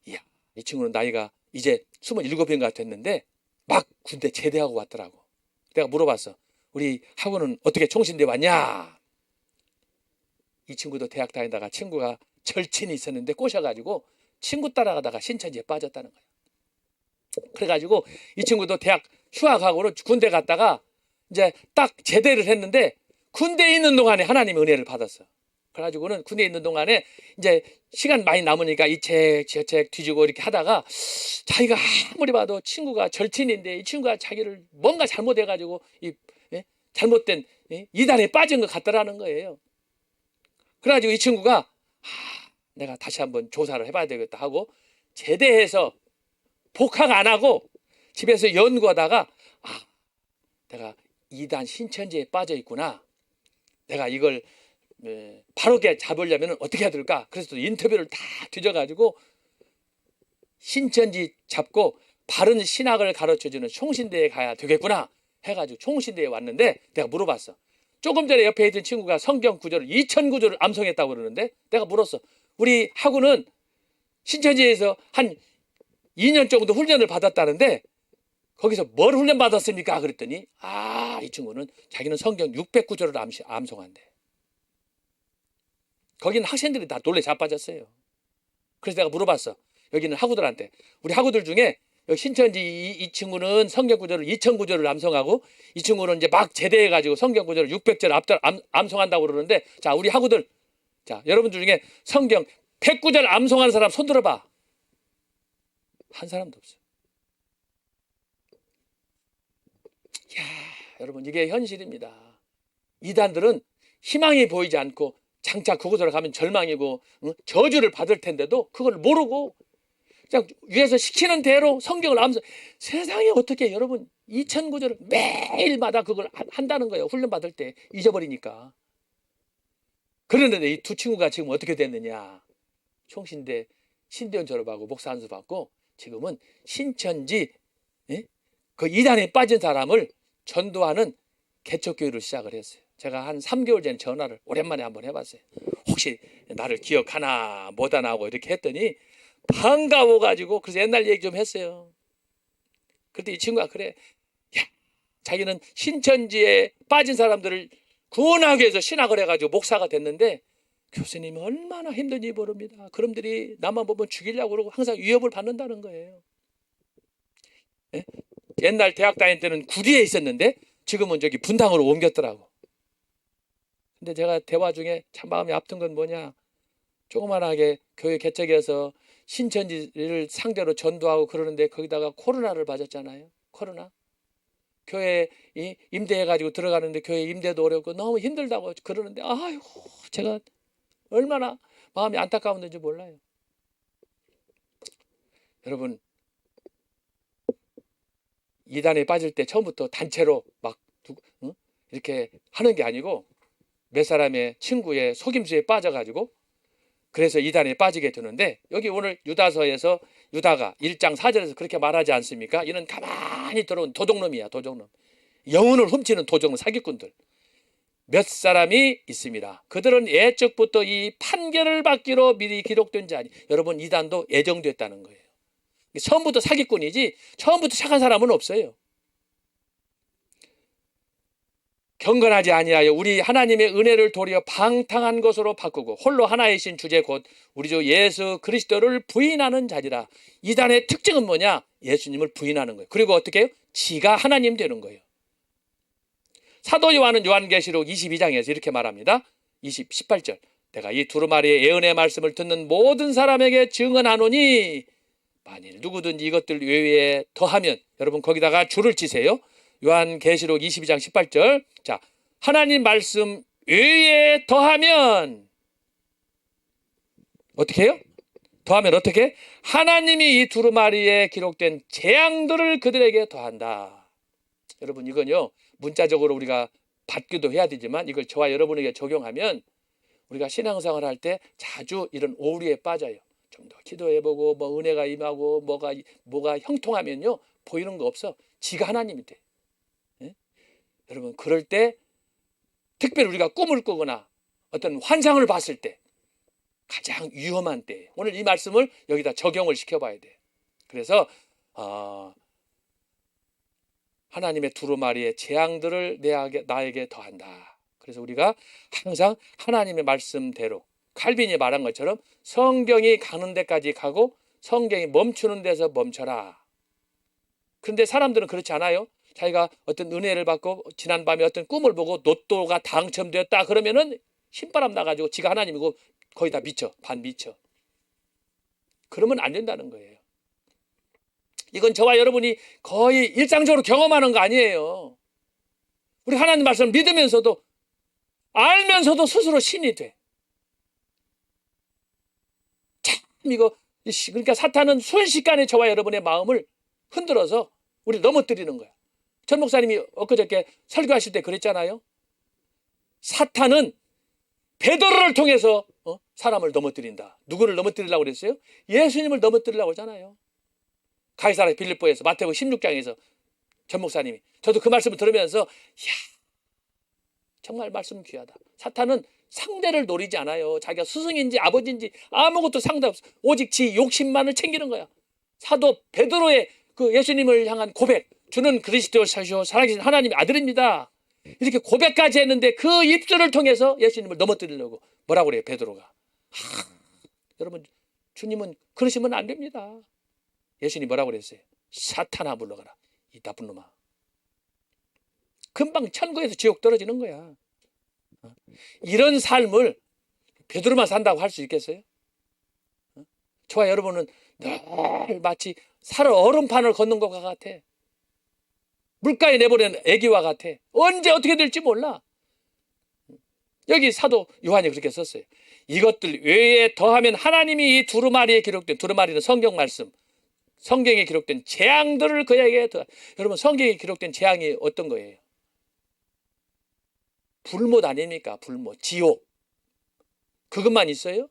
이야 이 친구는 나이가 이제 27인가 됐는데 막 군대 제대하고 왔더라고. 내가 물어봤어. 우리 학우는 어떻게 총신대 왔냐? 이 친구도 대학 다니다가 친구가 절친이 있었는데 꼬셔가지고 친구 따라가다가 신천지에 빠졌다는 거야. 그래가지고 이 친구도 대학 휴학하고 군대 갔다가 이제 딱 제대를 했는데 군대에 있는 동안에 하나님의 은혜를 받았어. 그래가지고는 군대에 있는 동안에 이제 시간 많이 남으니까 이 책 저 책 뒤지고 이렇게 하다가 자기가 아무리 봐도 친구가 절친인데 이 친구가 자기를 뭔가 잘못해가지고 잘못된 이단에 빠진 것 같더라는 거예요. 그래가지고 이 친구가 내가 다시 한번 조사를 해봐야 되겠다 하고 제대해서 복학 안 하고 집에서 연구하다가 내가 이단 신천지에 빠져 있구나. 내가 이걸 바로게 잡으려면 어떻게 해야 될까? 그래서 또 인터뷰를 다 뒤져가지고 신천지 잡고 바른 신학을 가르쳐주는 총신대에 가야 되겠구나 해가지고 총신대에 왔는데 내가 물어봤어. 조금 전에 옆에 있던 친구가 성경 구절을 2000구절을 암송했다고 그러는데 내가 물었어. 우리 학우는 신천지에서 한 2년 정도 훈련을 받았다는데 거기서 뭘 훈련 받았습니까? 그랬더니 이 친구는 자기는 성경 600구절을 암송한대. 거기는 학생들이 다 놀래 자빠졌어요. 그래서 내가 물어봤어. 여기는 학우들한테. 우리 학우들 중에 신천지 이 친구는 성경 구절을 2000구절을 암송하고 이 친구는 이제 막 제대해가지고 성경 구절을 600절 암송한다고 그러는데 자 우리 학우들 자 여러분들 중에 성경 100구절 암송하는 사람 손 들어봐. 한 사람도 없어요. 이야, 여러분 이게 현실입니다. 이단들은 희망이 보이지 않고 장차 그곳으로 가면 절망이고 저주를 받을 텐데도 그걸 모르고 그냥 위에서 시키는 대로 성경을 암송. 세상에 어떻게 여러분 2000구절을 매일마다 그걸 한다는 거예요. 훈련 받을 때 잊어버리니까. 그런데 이 두 친구가 지금 어떻게 됐느냐. 총신대 신대원 졸업하고 목사 안수 받고 지금은 신천지 그 이단에 빠진 사람을 전도하는 개척교회를 시작을 했어요. 제가 한 3개월 전에 전화를 오랜만에 한번 해봤어요. 혹시 나를 기억하나 못하나 하고 이렇게 했더니 반가워가지고 그래서 옛날 얘기 좀 했어요. 그때 이 친구가 그래. 야, 자기는 신천지에 빠진 사람들을 구원하기 위해서 신학을 해가지고 목사가 됐는데 교수님이 얼마나 힘든지 모릅니다. 그놈들이 나만 보면 죽이려고 그러고 항상 위협을 받는다는 거예요. 예? 옛날 대학 다닐 때는 구리에 있었는데 지금은 저기 분당으로 옮겼더라고. 근데 제가 대화 중에 참 마음이 아픈 건 뭐냐. 조그만하게 교회 개척해서 신천지를 상대로 전도하고 그러는데 거기다가 코로나를 맞았잖아요. 코로나. 교회 임대해가지고 들어가는데 교회 임대도 어렵고 너무 힘들다고 그러는데 아이고 제가 얼마나 마음이 안타까웠는지 몰라요. 여러분 이단에 빠질 때 처음부터 단체로 막 이렇게 하는 게 아니고 몇 사람의 친구의 속임수에 빠져가지고 그래서 이단에 빠지게 되는데 여기 오늘 유다서에서 유다가 1장 4절에서 그렇게 말하지 않습니까? 이는 가만히 들어온 도적놈이야. 도적놈. 영혼을 훔치는 도적놈 사기꾼들. 몇 사람이 있습니다. 그들은 애적부터 이 판결을 받기로 미리 기록된 자니 여러분 이단도 예정됐다는 거예요. 처음부터 사기꾼이지 처음부터 착한 사람은 없어요. 경건하지 아니하여 우리 하나님의 은혜를 도리어 방탕한 것으로 바꾸고 홀로 하나이신 주제 곧 우리 주 예수 그리스도를 부인하는 자리라. 이단의 특징은 뭐냐? 예수님을 부인하는 거예요. 그리고 어떻게 해요? 지가 하나님 되는 거예요. 사도 요한은 요한계시록 22장에서 이렇게 말합니다. 18절 내가 이 두루마리의 예언의 말씀을 듣는 모든 사람에게 증언하노니 만일 누구든지 이것들 외에 더하면 여러분 거기다가 줄을 치세요. 요한계시록 22장 18절 자 하나님 말씀 외에 더하면 어떻게 해요? 더하면 어떻게? 하나님이 이 두루마리에 기록된 재앙들을 그들에게 더한다. 여러분 이건요 문자적으로 우리가 받기도 해야 되지만 이걸 저와 여러분에게 적용하면 우리가 신앙생활 할 때 자주 이런 오류에 빠져요. 좀 더 기도해보고 뭐 은혜가 임하고 뭐가 형통하면요 보이는 거 없어. 지가 하나님이 돼. 예? 여러분 그럴 때 특별히 우리가 꿈을 꾸거나 어떤 환상을 봤을 때 가장 위험한 때예요. 오늘 이 말씀을 여기다 적용을 시켜봐야 돼. 그래서 하나님의 두루마리의 재앙들을 나에게 더한다. 그래서 우리가 항상 하나님의 말씀대로 칼빈이 말한 것처럼 성경이 가는 데까지 가고 성경이 멈추는 데서 멈춰라. 그런데 사람들은 그렇지 않아요. 자기가 어떤 은혜를 받고 지난밤에 어떤 꿈을 보고 로또가 당첨되었다 그러면은 신바람 나가지고 지가 하나님이고 거의 다 미쳐. 반 미쳐. 그러면 안 된다는 거예요. 이건 저와 여러분이 거의 일상적으로 경험하는 거 아니에요. 우리 하나님 말씀을 믿으면서도 알면서도 스스로 신이 돼. 참 그러니까 사탄은 순식간에 저와 여러분의 마음을 흔들어서 우리를 넘어뜨리는 거야. 전 목사님이 엊그저께 설교하실 때 그랬잖아요. 사탄은 베드로를 통해서 사람을 넘어뜨린다. 누구를 넘어뜨리려고 그랬어요? 예수님을 넘어뜨리려고 하잖아요. 가이사랴 빌립보에서 마태복음 16장에서 전 목사님이 저도 그 말씀을 들으면서 이야 정말 말씀 귀하다. 사탄은 상대를 노리지 않아요. 자기가 스승인지 아버지인지 아무것도 상관없어. 오직 지 욕심만을 챙기는 거야. 사도 베드로의 그 예수님을 향한 고백, 주는 그리스도시요 살아계신 하나님의 아들입니다. 이렇게 고백까지 했는데 그 입술을 통해서 예수님을 넘어뜨리려고 뭐라고 그래요? 베드로가. 여러분 주님은 그러시면 안 됩니다. 예수님이 뭐라고 그랬어요? 사탄아 물러가라. 이 나쁜 놈아. 금방 천국에서 지옥 떨어지는 거야. 이런 삶을 베드로만 산다고 할 수 있겠어요? 저와 여러분은 늘 마치 살 얼음판을 걷는 것과 같아. 물가에 내버린 애기와 같아. 언제 어떻게 될지 몰라. 여기 사도 요한이 그렇게 썼어요. 이것들 외에 더하면 하나님이 이 두루마리에 기록된, 두루마리는 성경 말씀, 성경에 기록된 재앙들을 그에게 더. 여러분 성경에 기록된 재앙이 어떤 거예요? 불못 아닙니까? 불못, 지옥. 그것만 있어요?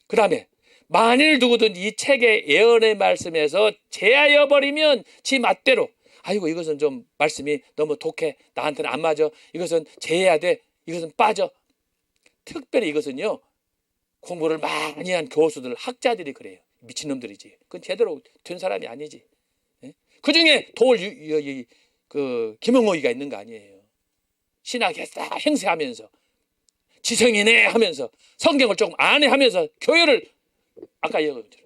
그 다음에 만일 누구든 이 책의 예언의 말씀에서 제하여 버리면 지 맛대로 아이고 이것은 좀 말씀이 너무 독해. 나한테는 안 맞아. 이것은 제해야 돼. 이것은 빠져. 특별히 이것은요. 공부를 많이 한 교수들, 학자들이 그래요. 미친놈들이지. 그건 제대로 된 사람이 아니지. 그 중에 김영호이가 있는 거 아니에요. 신학했다 행세하면서 지성이네 하면서 성경을 조금 안해 하면서 교회를 아까 얘기했죠.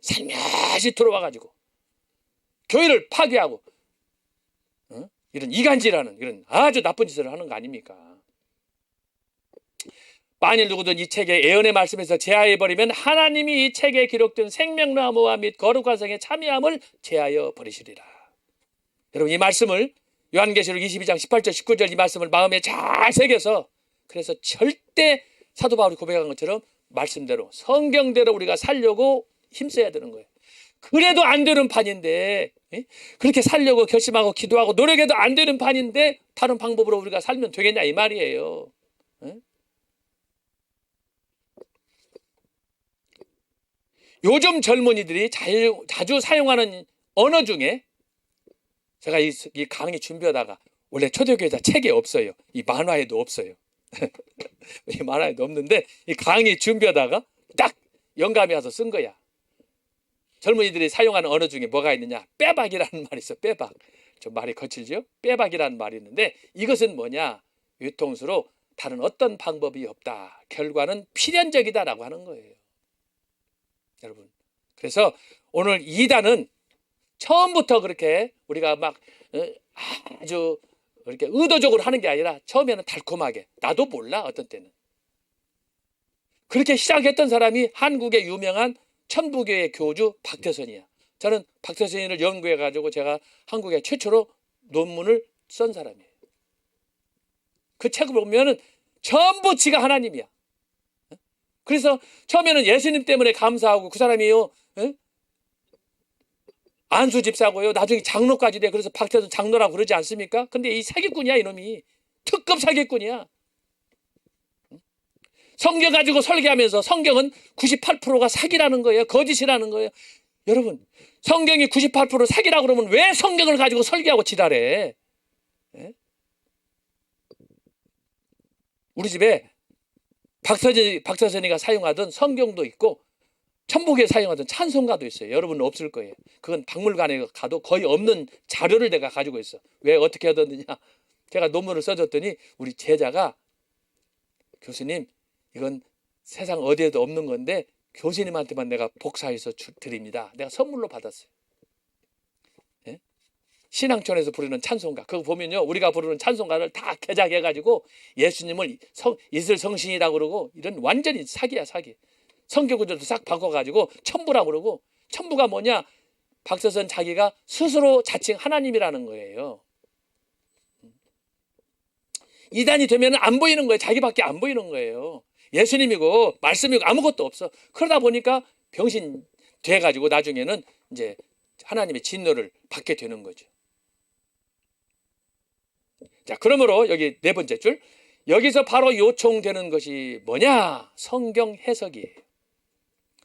살며시 들어와가지고 교회를 파괴하고 이런 이간질하는 이런 아주 나쁜 짓을 하는 거 아닙니까? 만일 누구든 이 책의 예언의 말씀에서 제하해버리면 하나님이 이 책에 기록된 생명나무와 및 거룩한 성에 참여함을 제하여 버리시리라. 여러분 이 말씀을 요한계시록 22장 18절 19절 이 말씀을 마음에 잘 새겨서 그래서 절대 사도 바울이 고백한 것처럼 말씀대로 성경대로 우리가 살려고 힘써야 되는 거예요. 그래도 안 되는 판인데 그렇게 살려고 결심하고 기도하고 노력해도 안 되는 판인데 다른 방법으로 우리가 살면 되겠냐 이 말이에요. 요즘 젊은이들이 자주 사용하는 언어 중에 제가 이 강의 준비하다가 원래 초대교회자 책에 없어요. 이 만화에도 없어요. 이 만화에도 없는데 이 강의 준비하다가 딱 영감이 와서 쓴 거야. 젊은이들이 사용하는 언어 중에 뭐가 있느냐? 빼박이라는 말이 있어. 빼박. 좀 말이 거칠죠? 빼박이라는 말이 있는데 이것은 뭐냐? 유통수로 다른 어떤 방법이 없다. 결과는 필연적이다라고 하는 거예요. 여러분. 그래서 오늘 2단은 처음부터 그렇게 우리가 막 아주 이렇게 의도적으로 하는 게 아니라 처음에는 달콤하게 나도 몰라 어떤 때는 그렇게 시작했던 사람이 한국의 유명한 천부교의 교주 박태선이야. 저는 박태선을 연구해가지고 제가 한국에 최초로 논문을 쓴 사람이에요. 그 책을 보면은 전부 지가 하나님이야. 그래서 처음에는 예수님 때문에 감사하고 그 사람이요 안수 집사고요. 나중에 장로까지 돼. 그래서 박태선 장로라고 그러지 않습니까? 근데 이 사기꾼이야, 이놈이. 특급 사기꾼이야. 성경 가지고 설계하면서 성경은 98%가 사기라는 거예요. 거짓이라는 거예요. 여러분, 성경이 98% 사기라고 그러면 왜 성경을 가지고 설계하고 지랄해? 예? 우리 집에 박서진이가 사용하던 성경도 있고 천북에 사용하던 찬송가도 있어요. 여러분은 없을 거예요. 그건 박물관에 가도 거의 없는 자료를 내가 가지고 있어. 왜 어떻게 얻었느냐? 제가 논문을 써줬더니 우리 제자가 교수님, 이건 세상 어디에도 없는 건데 교수님한테만 내가 복사해서 드립니다. 내가 선물로 받았어요. 예? 신앙촌에서 부르는 찬송가. 그거 보면요, 우리가 부르는 찬송가를 다 개작해가지고 예수님을 이슬 성신이라고 그러고, 이런 완전히 사기야, 사기. 성경 구절도 싹 바꿔가지고 첨부라고 그러고, 첨부가 뭐냐? 박서선 자기가 스스로 자칭 하나님이라는 거예요. 이단이 되면 안 보이는 거예요. 자기밖에 안 보이는 거예요. 예수님이고 말씀이고 아무것도 없어. 그러다 보니까 병신 돼가지고 나중에는 이제 하나님의 진노를 받게 되는 거죠. 자, 그러므로 여기 네 번째 줄, 여기서 바로 요청되는 것이 뭐냐? 성경 해석이에요.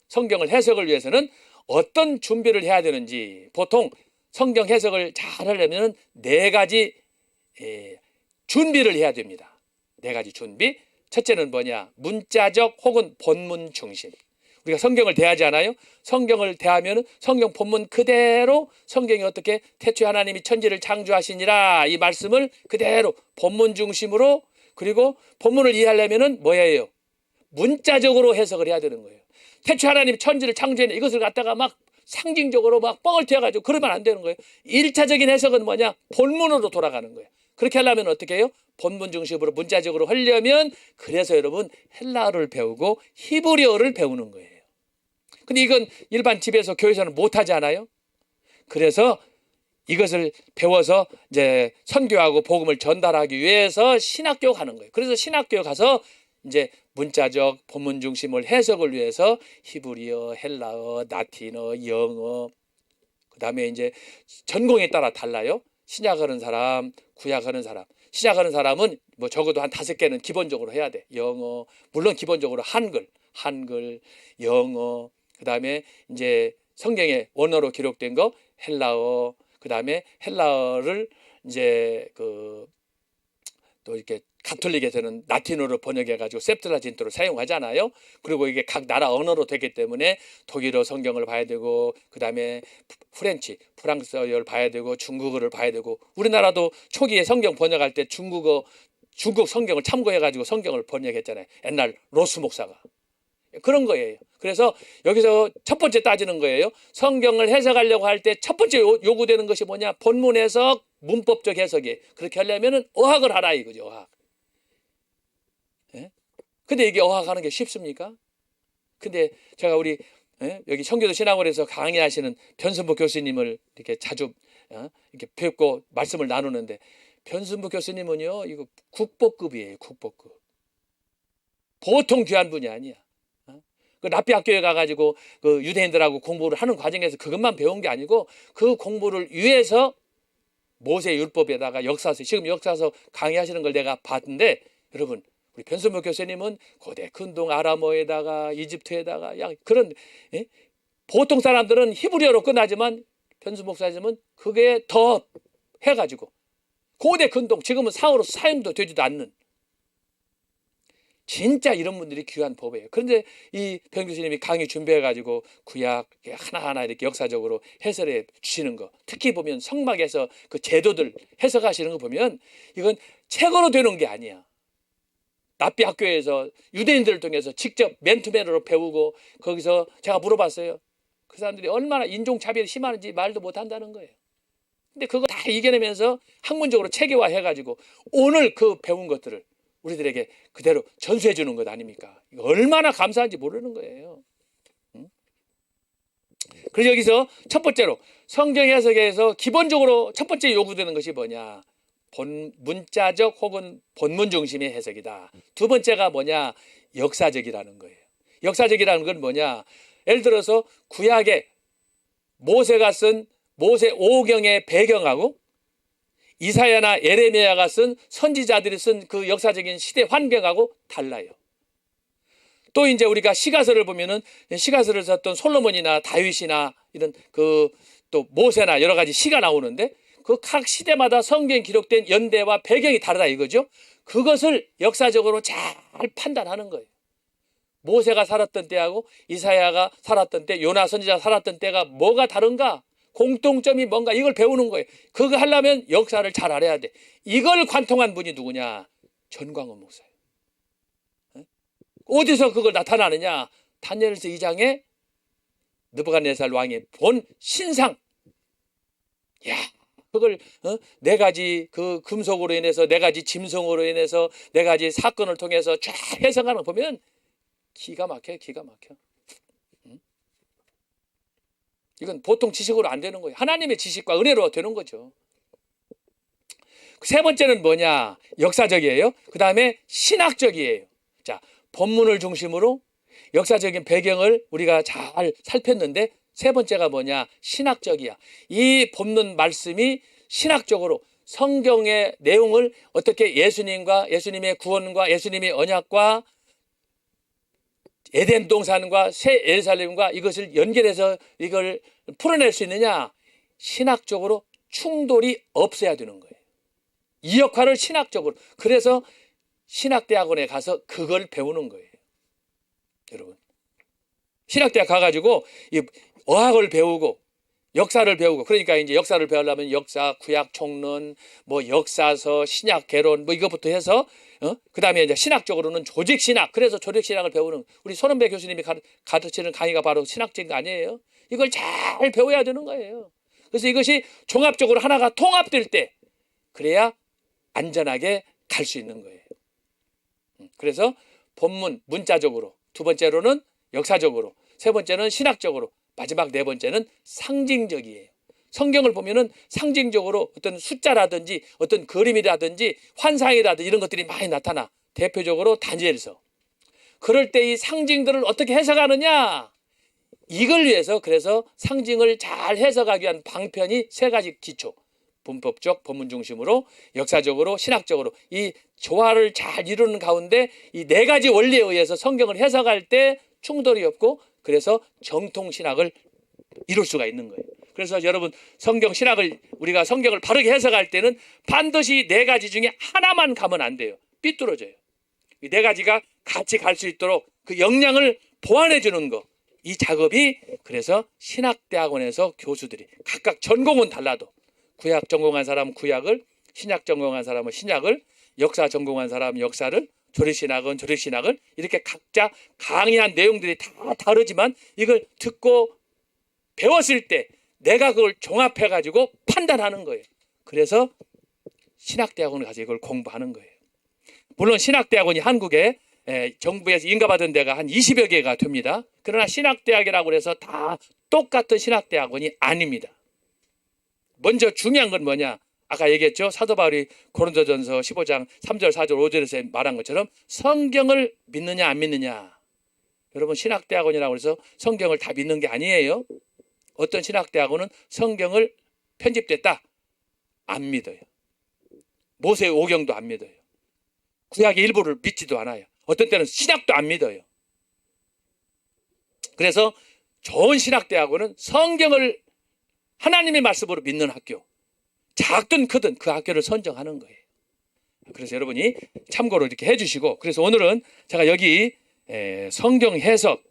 성경을 해석을 위해서는 어떤 준비를 해야 되는지, 보통 성경 해석을 잘 하려면 네 가지 준비를 해야 됩니다. 네 가지 준비. 첫째는 뭐냐? 문자적 혹은 본문 중심. 우리가 성경을 대하지 않아요? 성경을 대하면 성경 본문 그대로, 성경이 어떻게 태초에 하나님이 천지를 창조하시니라, 이 말씀을 그대로 본문 중심으로, 그리고 본문을 이해하려면 뭐예요? 문자적으로 해석을 해야 되는 거예요. 태초에 하나님이 천지를 창조했네, 이것을 갖다가 막 상징적으로 막 뻥을 튀어가지고 그러면 안 되는 거예요. 1차적인 해석은 뭐냐? 본문으로 돌아가는 거예요. 그렇게 하려면 어떻게 해요? 본문 중심으로 문자적으로 하려면, 그래서 여러분 헬라어를 배우고 히브리어를 배우는 거예요. 근데 이건 일반 집에서 교회에서는 못하지 않아요? 그래서 이것을 배워서 이제 선교하고 복음을 전달하기 위해서 신학교 가는 거예요. 그래서 신학교 가서 이제 문자적 본문 중심을 해석을 위해서 히브리어, 헬라어, 라틴어, 영어, 그다음에 이제 전공에 따라 달라요. 신약하는 사람, 구약하는 사람. 신약하는 사람은 뭐 적어도 한 5개는 기본적으로 해야 돼. 영어, 물론 기본적으로 한글, 영어, 그다음에 이제 성경의 원어로 기록된 거 헬라어, 그다음에 헬라어를 이제 또 이렇게 가톨릭에서는 라틴어로 번역해가지고 septuagin트로 사용하잖아요. 그리고 이게 각 나라 언어로 되기 때문에 독일어 성경을 봐야 되고, 그 다음에 프랑스어를 봐야 되고, 중국어를 봐야 되고. 우리나라도 초기에 성경 번역할 때 중국 성경을 참고해가지고 성경을 번역했잖아요. 옛날 로스 목사가. 그런 거예요. 그래서 여기서 첫 번째 따지는 거예요. 성경을 해석하려고 할 때 첫 번째 요구되는 것이 뭐냐? 본문 해석, 문법적 해석이에요. 그렇게 하려면 어학을 하라 이거죠. 어학. 예? 근데 이게 어학하는 게 쉽습니까? 근데 제가 우리 여기 청교도 신학원에서 강의하시는 변순부 교수님을 이렇게 자주 이렇게 뵙고 말씀을 나누는데, 변순부 교수님은요, 이거 국보급이에요. 국보급. 보통 귀한 분이 아니야. 그 랍비 학교에 가가지고 그 유대인들하고 공부를 하는 과정에서 그것만 배운 게 아니고, 그 공부를 위해서 모세 율법에다가 역사서, 지금 역사서 강의하시는 걸 내가 봤는데, 여러분 우리 변순부 교수님은 고대 근동 아람어에다가 이집트에다가 그런, 보통 사람들은 히브리어로 끝나지만 변순부 목사님은 그게 더 해가지고 고대 근동, 지금은 상어로 사용도 되지도 않는, 진짜 이런 분들이 귀한 법이에요. 그런데 이 변 교수님이 강의 준비해가지고 구약 하나하나 이렇게 역사적으로 해설해 주시는 거, 특히 보면 성막에서 그 제도들 해석하시는 거 보면 이건 책으로 되는 게 아니야. 랍비 학교에서 유대인들을 통해서 직접 맨투맨으로 배우고, 거기서 제가 물어봤어요. 그 사람들이 얼마나 인종차별이 심한지 말도 못한다는 거예요. 근데 그거 다 이겨내면서 학문적으로 체계화해가지고 오늘 그 배운 것들을 우리들에게 그대로 전수해 주는 것 아닙니까? 얼마나 감사한지 모르는 거예요. 그래서 여기서 첫 번째로 성경 해석에서 기본적으로 첫 번째 요구되는 것이 뭐냐? 문자적 혹은 본문 중심의 해석이다. 두 번째가 뭐냐? 역사적이라는 거예요. 역사적이라는 건 뭐냐? 예를 들어서 구약에 모세가 쓴 모세 오경의 배경하고 이사야나 예레미야가 쓴 선지자들이 쓴 그 역사적인 시대 환경하고 달라요. 또 이제 우리가 시가서를 보면은 시가서를 썼던 솔로몬이나 다윗이나 이런 그 또 모세나 여러 가지 시가 나오는데 그 각 시대마다 성경에 기록된 연대와 배경이 다르다 이거죠. 그것을 역사적으로 잘 판단하는 거예요. 모세가 살았던 때하고 이사야가 살았던 때, 요나 선지자가 살았던 때가 뭐가 다른가? 공통점이 뭔가 이걸 배우는 거예요. 그거 하려면 역사를 잘 알아야 돼. 이걸 관통한 분이 누구냐? 전광훈 목사예요. 어디서 그걸 나타나느냐? 다니엘서 2장에 느부갓네살 왕이 본 신상. 야, 그걸 네 가지 그 금속으로 인해서, 네 가지 짐승으로 인해서, 네 가지 사건을 통해서 쫙 해석하는 거 보면 기가 막혀요. 기가 막혀. 이건 보통 지식으로 안 되는 거예요. 하나님의 지식과 은혜로 되는 거죠. 세 번째는 뭐냐? 역사적이에요. 그 다음에 신학적이에요. 자, 본문을 중심으로 역사적인 배경을 우리가 잘 살폈는데 세 번째가 뭐냐? 신학적이야. 이 본문 말씀이 신학적으로 성경의 내용을 어떻게 예수님의 구원과 예수님의 언약과 에덴 동산과 새 예루살렘과 이것을 연결해서 이걸 풀어낼 수 있느냐? 신학적으로 충돌이 없어야 되는 거예요. 이 역할을 신학적으로. 그래서 신학대학원에 가서 그걸 배우는 거예요. 여러분, 신학대학 가가지고 이 어학을 배우고 역사를 배우고, 그러니까 이제 역사를 배우려면 역사, 구약 총론, 뭐 역사서, 신약 개론 뭐 이것부터 해서 그 다음에 이제 신학적으로는 조직신학. 그래서 조직신학을 배우는, 우리 손은배 교수님이 가르치는 강의가 바로 신학적인 거 아니에요? 이걸 잘 배워야 되는 거예요. 그래서 이것이 종합적으로 하나가 통합될 때 그래야 안전하게 갈 수 있는 거예요. 그래서 본문 문자적으로, 두 번째로는 역사적으로, 세 번째는 신학적으로, 마지막 네 번째는 상징적이에요. 성경을 보면은 상징적으로 어떤 숫자라든지 어떤 그림이라든지 환상이라든지 이런 것들이 많이 나타나. 대표적으로 다니엘서. 그럴 때 이 상징들을 어떻게 해석하느냐? 이걸 위해서 그래서 상징을 잘 해석하기 위한 방편이 세 가지 기초. 문법적, 본문 중심으로, 역사적으로, 신학적으로 이 조화를 잘 이루는 가운데 이 네 가지 원리에 의해서 성경을 해석할 때 충돌이 없고, 그래서 정통신학을 이룰 수가 있는 거예요. 그래서 여러분, 성경 신학을 우리가 성경을 바르게 해석할 때는 반드시 네 가지 중에 하나만 가면 안 돼요. 삐뚤어져요. 이 네 가지가 같이 갈 수 있도록 그 역량을 보완해 주는 거, 이 작업이 그래서 신학대학원에서 교수들이 각각 전공은 달라도 구약 전공한 사람은 구약을, 신약 전공한 사람은 신약을, 역사 전공한 사람은 역사를, 조립신학은 조립신학을, 이렇게 각자 강의한 내용들이 다 다르지만 이걸 듣고 배웠을 때 내가 그걸 종합해가지고 판단하는 거예요. 그래서 신학대학원을 가서 이걸 공부하는 거예요. 물론 신학대학원이 한국에 정부에서 인가받은 데가 한 20여 개가 됩니다. 그러나 신학대학이라고 해서 다 똑같은 신학대학원이 아닙니다. 먼저 중요한 건 뭐냐? 아까 얘기했죠. 사도 바울이 고린도전서 15장 3절 4절 5절에서 말한 것처럼 성경을 믿느냐 안 믿느냐. 여러분, 신학대학원이라고 해서 성경을 다 믿는 게 아니에요. 어떤 신학대학원은 성경을 편집됐다 안 믿어요. 모세 오경도 안 믿어요. 구약의 일부를 믿지도 않아요. 어떤 때는 신약도 안 믿어요. 그래서 좋은 신학대학원은 성경을 하나님의 말씀으로 믿는 학교, 작든 크든 그 학교를 선정하는 거예요. 그래서 여러분이 참고로 이렇게 해주시고, 그래서 오늘은 제가 여기 성경 해석,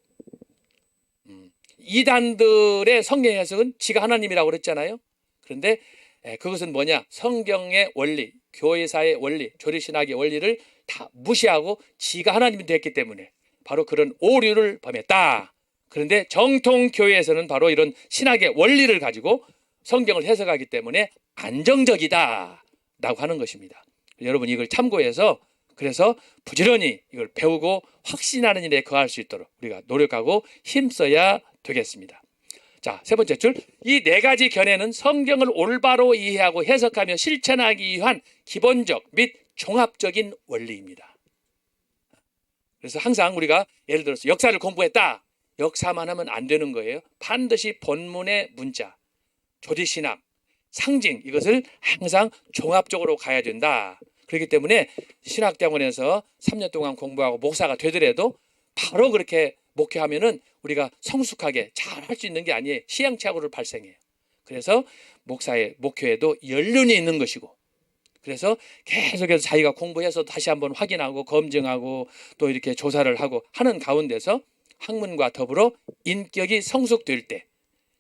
이단들의 성경 해석은 지가 하나님이라고 그랬잖아요. 그런데 그것은 뭐냐? 성경의 원리, 교회사의 원리, 조리신학의 원리를 다 무시하고 지가 하나님이 됐기 때문에 바로 그런 오류를 범했다. 그런데 정통교회에서는 바로 이런 신학의 원리를 가지고 성경을 해석하기 때문에 안정적이다 라고 하는 것입니다. 여러분, 이걸 참고해서 그래서 부지런히 이걸 배우고 확신하는 일에 거할 수 있도록 우리가 노력하고 힘써야 되겠습니다. 자, 세 번째 줄, 이 네 가지 견해는 성경을 올바로 이해하고 해석하며 실천하기 위한 기본적 및 종합적인 원리입니다. 그래서 항상 우리가 예를 들어서 역사를 공부했다, 역사만 하면 안 되는 거예요. 반드시 본문의 문자, 조디신학, 상징, 이것을 항상 종합적으로 가야 된다. 그렇기 때문에 신학대학원에서 3년 동안 공부하고 목사가 되더라도 바로 그렇게 목회하면은 우리가 성숙하게 잘 할 수 있는 게 아니에요. 시행착오를 발생해요. 그래서 목회에도 연륜이 있는 것이고, 그래서 계속해서 자기가 공부해서 다시 한번 확인하고 검증하고 또 이렇게 조사를 하고 하는 가운데서 학문과 더불어 인격이 성숙될 때,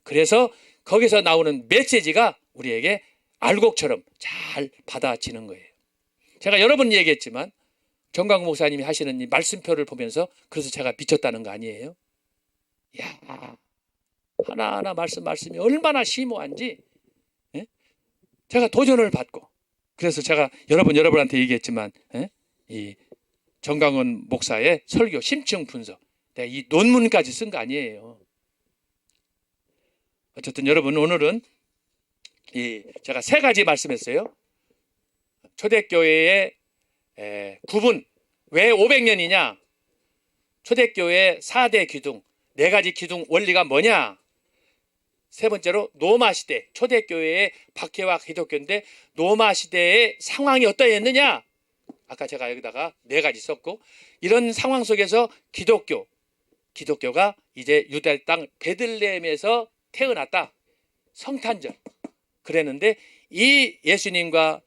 그래서 거기서 나오는 메시지가 우리에게 알곡처럼 잘 받아지는 거예요. 제가 여러 번 얘기했지만 정광 목사님이 하시는 이 말씀표를 보면서 그래서 제가 미쳤다는 거 아니에요? 야, 하나하나 말씀이 얼마나 심오한지, 예? 제가 도전을 받고, 그래서 제가 여러분한테 얘기했지만, 예? 이 정광훈 목사의 설교 심층 분석, 내가 이 논문까지 쓴 거 아니에요. 어쨌든 여러분, 오늘은 제가 3가지 말씀했어요. 초대교회의 구분, 왜 500년이냐? 초대교회 4대 기둥, 4가지 기둥 원리가 뭐냐? 3번째로 노마 시대, 초대교회의 박해와 기독교인데 노마 시대의 상황이 어떠했느냐? 아까 제가 여기다가 4가지 썼고, 이런 상황 속에서 기독교가 이제 유대 땅 베들레헴에서 태어났다. 성탄절. 그랬는데 이 예수님과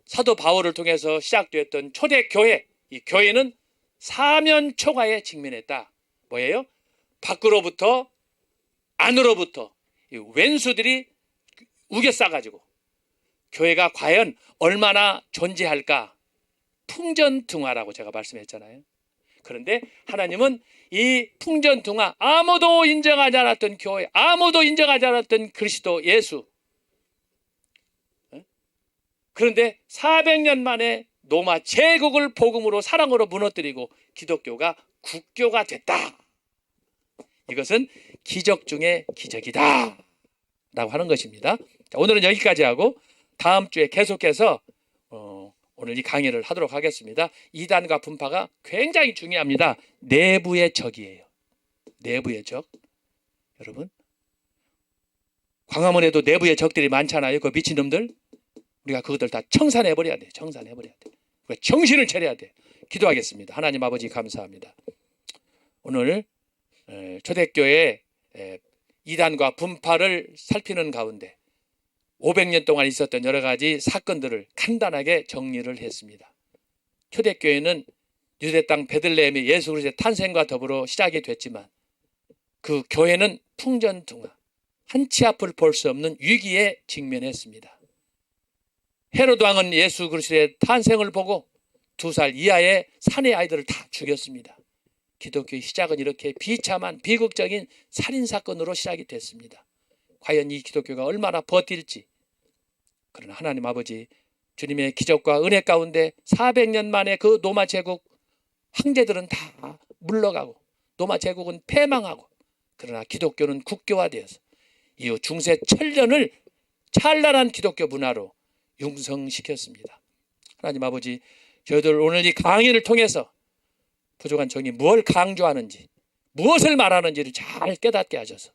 사도 바울을 통해서 시작되었던 초대교회, 이 교회는 사면 초과에 직면했다. 뭐예요? 밖으로부터 안으로부터 왼수들이 우겨싸가지고 교회가 과연 얼마나 존재할까? 풍전등화라고 제가 말씀했잖아요. 그런데 하나님은 이 풍전등화, 아무도 인정하지 않았던 교회, 아무도 인정하지 않았던 그리스도 예수, 그런데 400년 만에 로마 제국을 복음으로 사랑으로 무너뜨리고 기독교가 국교가 됐다. 이것은 기적 중에 기적이다 라고 하는 것입니다. 자, 오늘은 여기까지 하고 다음 주에 계속해서 오늘 이 강의를 하도록 하겠습니다. 이단과 분파가 굉장히 중요합니다. 내부의 적이에요. 내부의 적. 여러분, 광화문에도 내부의 적들이 많잖아요. 그 미친놈들. 우리가 그것들 다 청산해버려야 돼. 청산해버려야 돼. 우리가 정신을 차려야 돼. 기도하겠습니다. 하나님 아버지 감사합니다. 오늘 초대교회 이단과 분파를 살피는 가운데 500년 동안 있었던 여러 가지 사건들을 간단하게 정리를 했습니다. 초대교회는 유대 땅 베들레헴의 예수 그리스도의 탄생과 더불어 시작이 됐지만 그 교회는 풍전등화, 한치 앞을 볼 수 없는 위기에 직면했습니다. 헤로드 왕은 예수 그리스도의 탄생을 보고 2살 이하의 사내 아이들을 다 죽였습니다. 기독교의 시작은 이렇게 비참한 비극적인 살인사건으로 시작이 됐습니다. 과연 이 기독교가 얼마나 버틸지. 그러나 하나님 아버지, 주님의 기적과 은혜 가운데 400년 만에 그 로마 제국 황제들은 다 물러가고 로마 제국은 패망하고, 그러나 기독교는 국교화되어서 이후 중세 천년을 찬란한 기독교 문화로 융성시켰습니다. 하나님 아버지, 저희들 오늘 이 강의를 통해서 부족한 정이 무엇을 강조하는지, 무엇을 말하는지를 잘 깨닫게 하셔서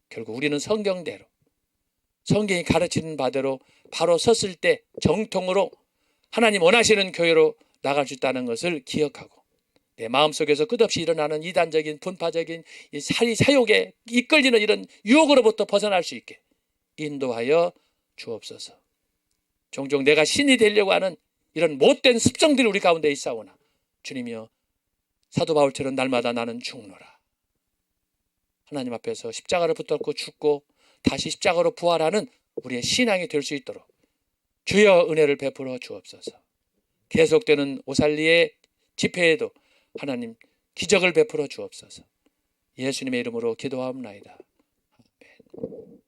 결국 우리는 성경대로, 성경이 가르치는 바대로 바로 섰을 때 정통으로 하나님 원하시는 교회로 나갈 수 있다는 것을 기억하고, 내 마음속에서 끝없이 일어나는 이단적인 분파적인 이 사욕에 이끌리는 이런 유혹으로부터 벗어날 수 있게 인도하여 주옵소서. 종종 내가 신이 되려고 하는 이런 못된 습성들이 우리 가운데 있사오나 주님이여, 사도 바울처럼 날마다 나는 죽노라. 하나님 앞에서 십자가를 붙들고 죽고 다시 십자가로 부활하는 우리의 신앙이 될 수 있도록 주여 은혜를 베풀어 주옵소서. 계속되는 오살리의 집회에도 하나님 기적을 베풀어 주옵소서. 예수님의 이름으로 기도하옵나이다. 아멘.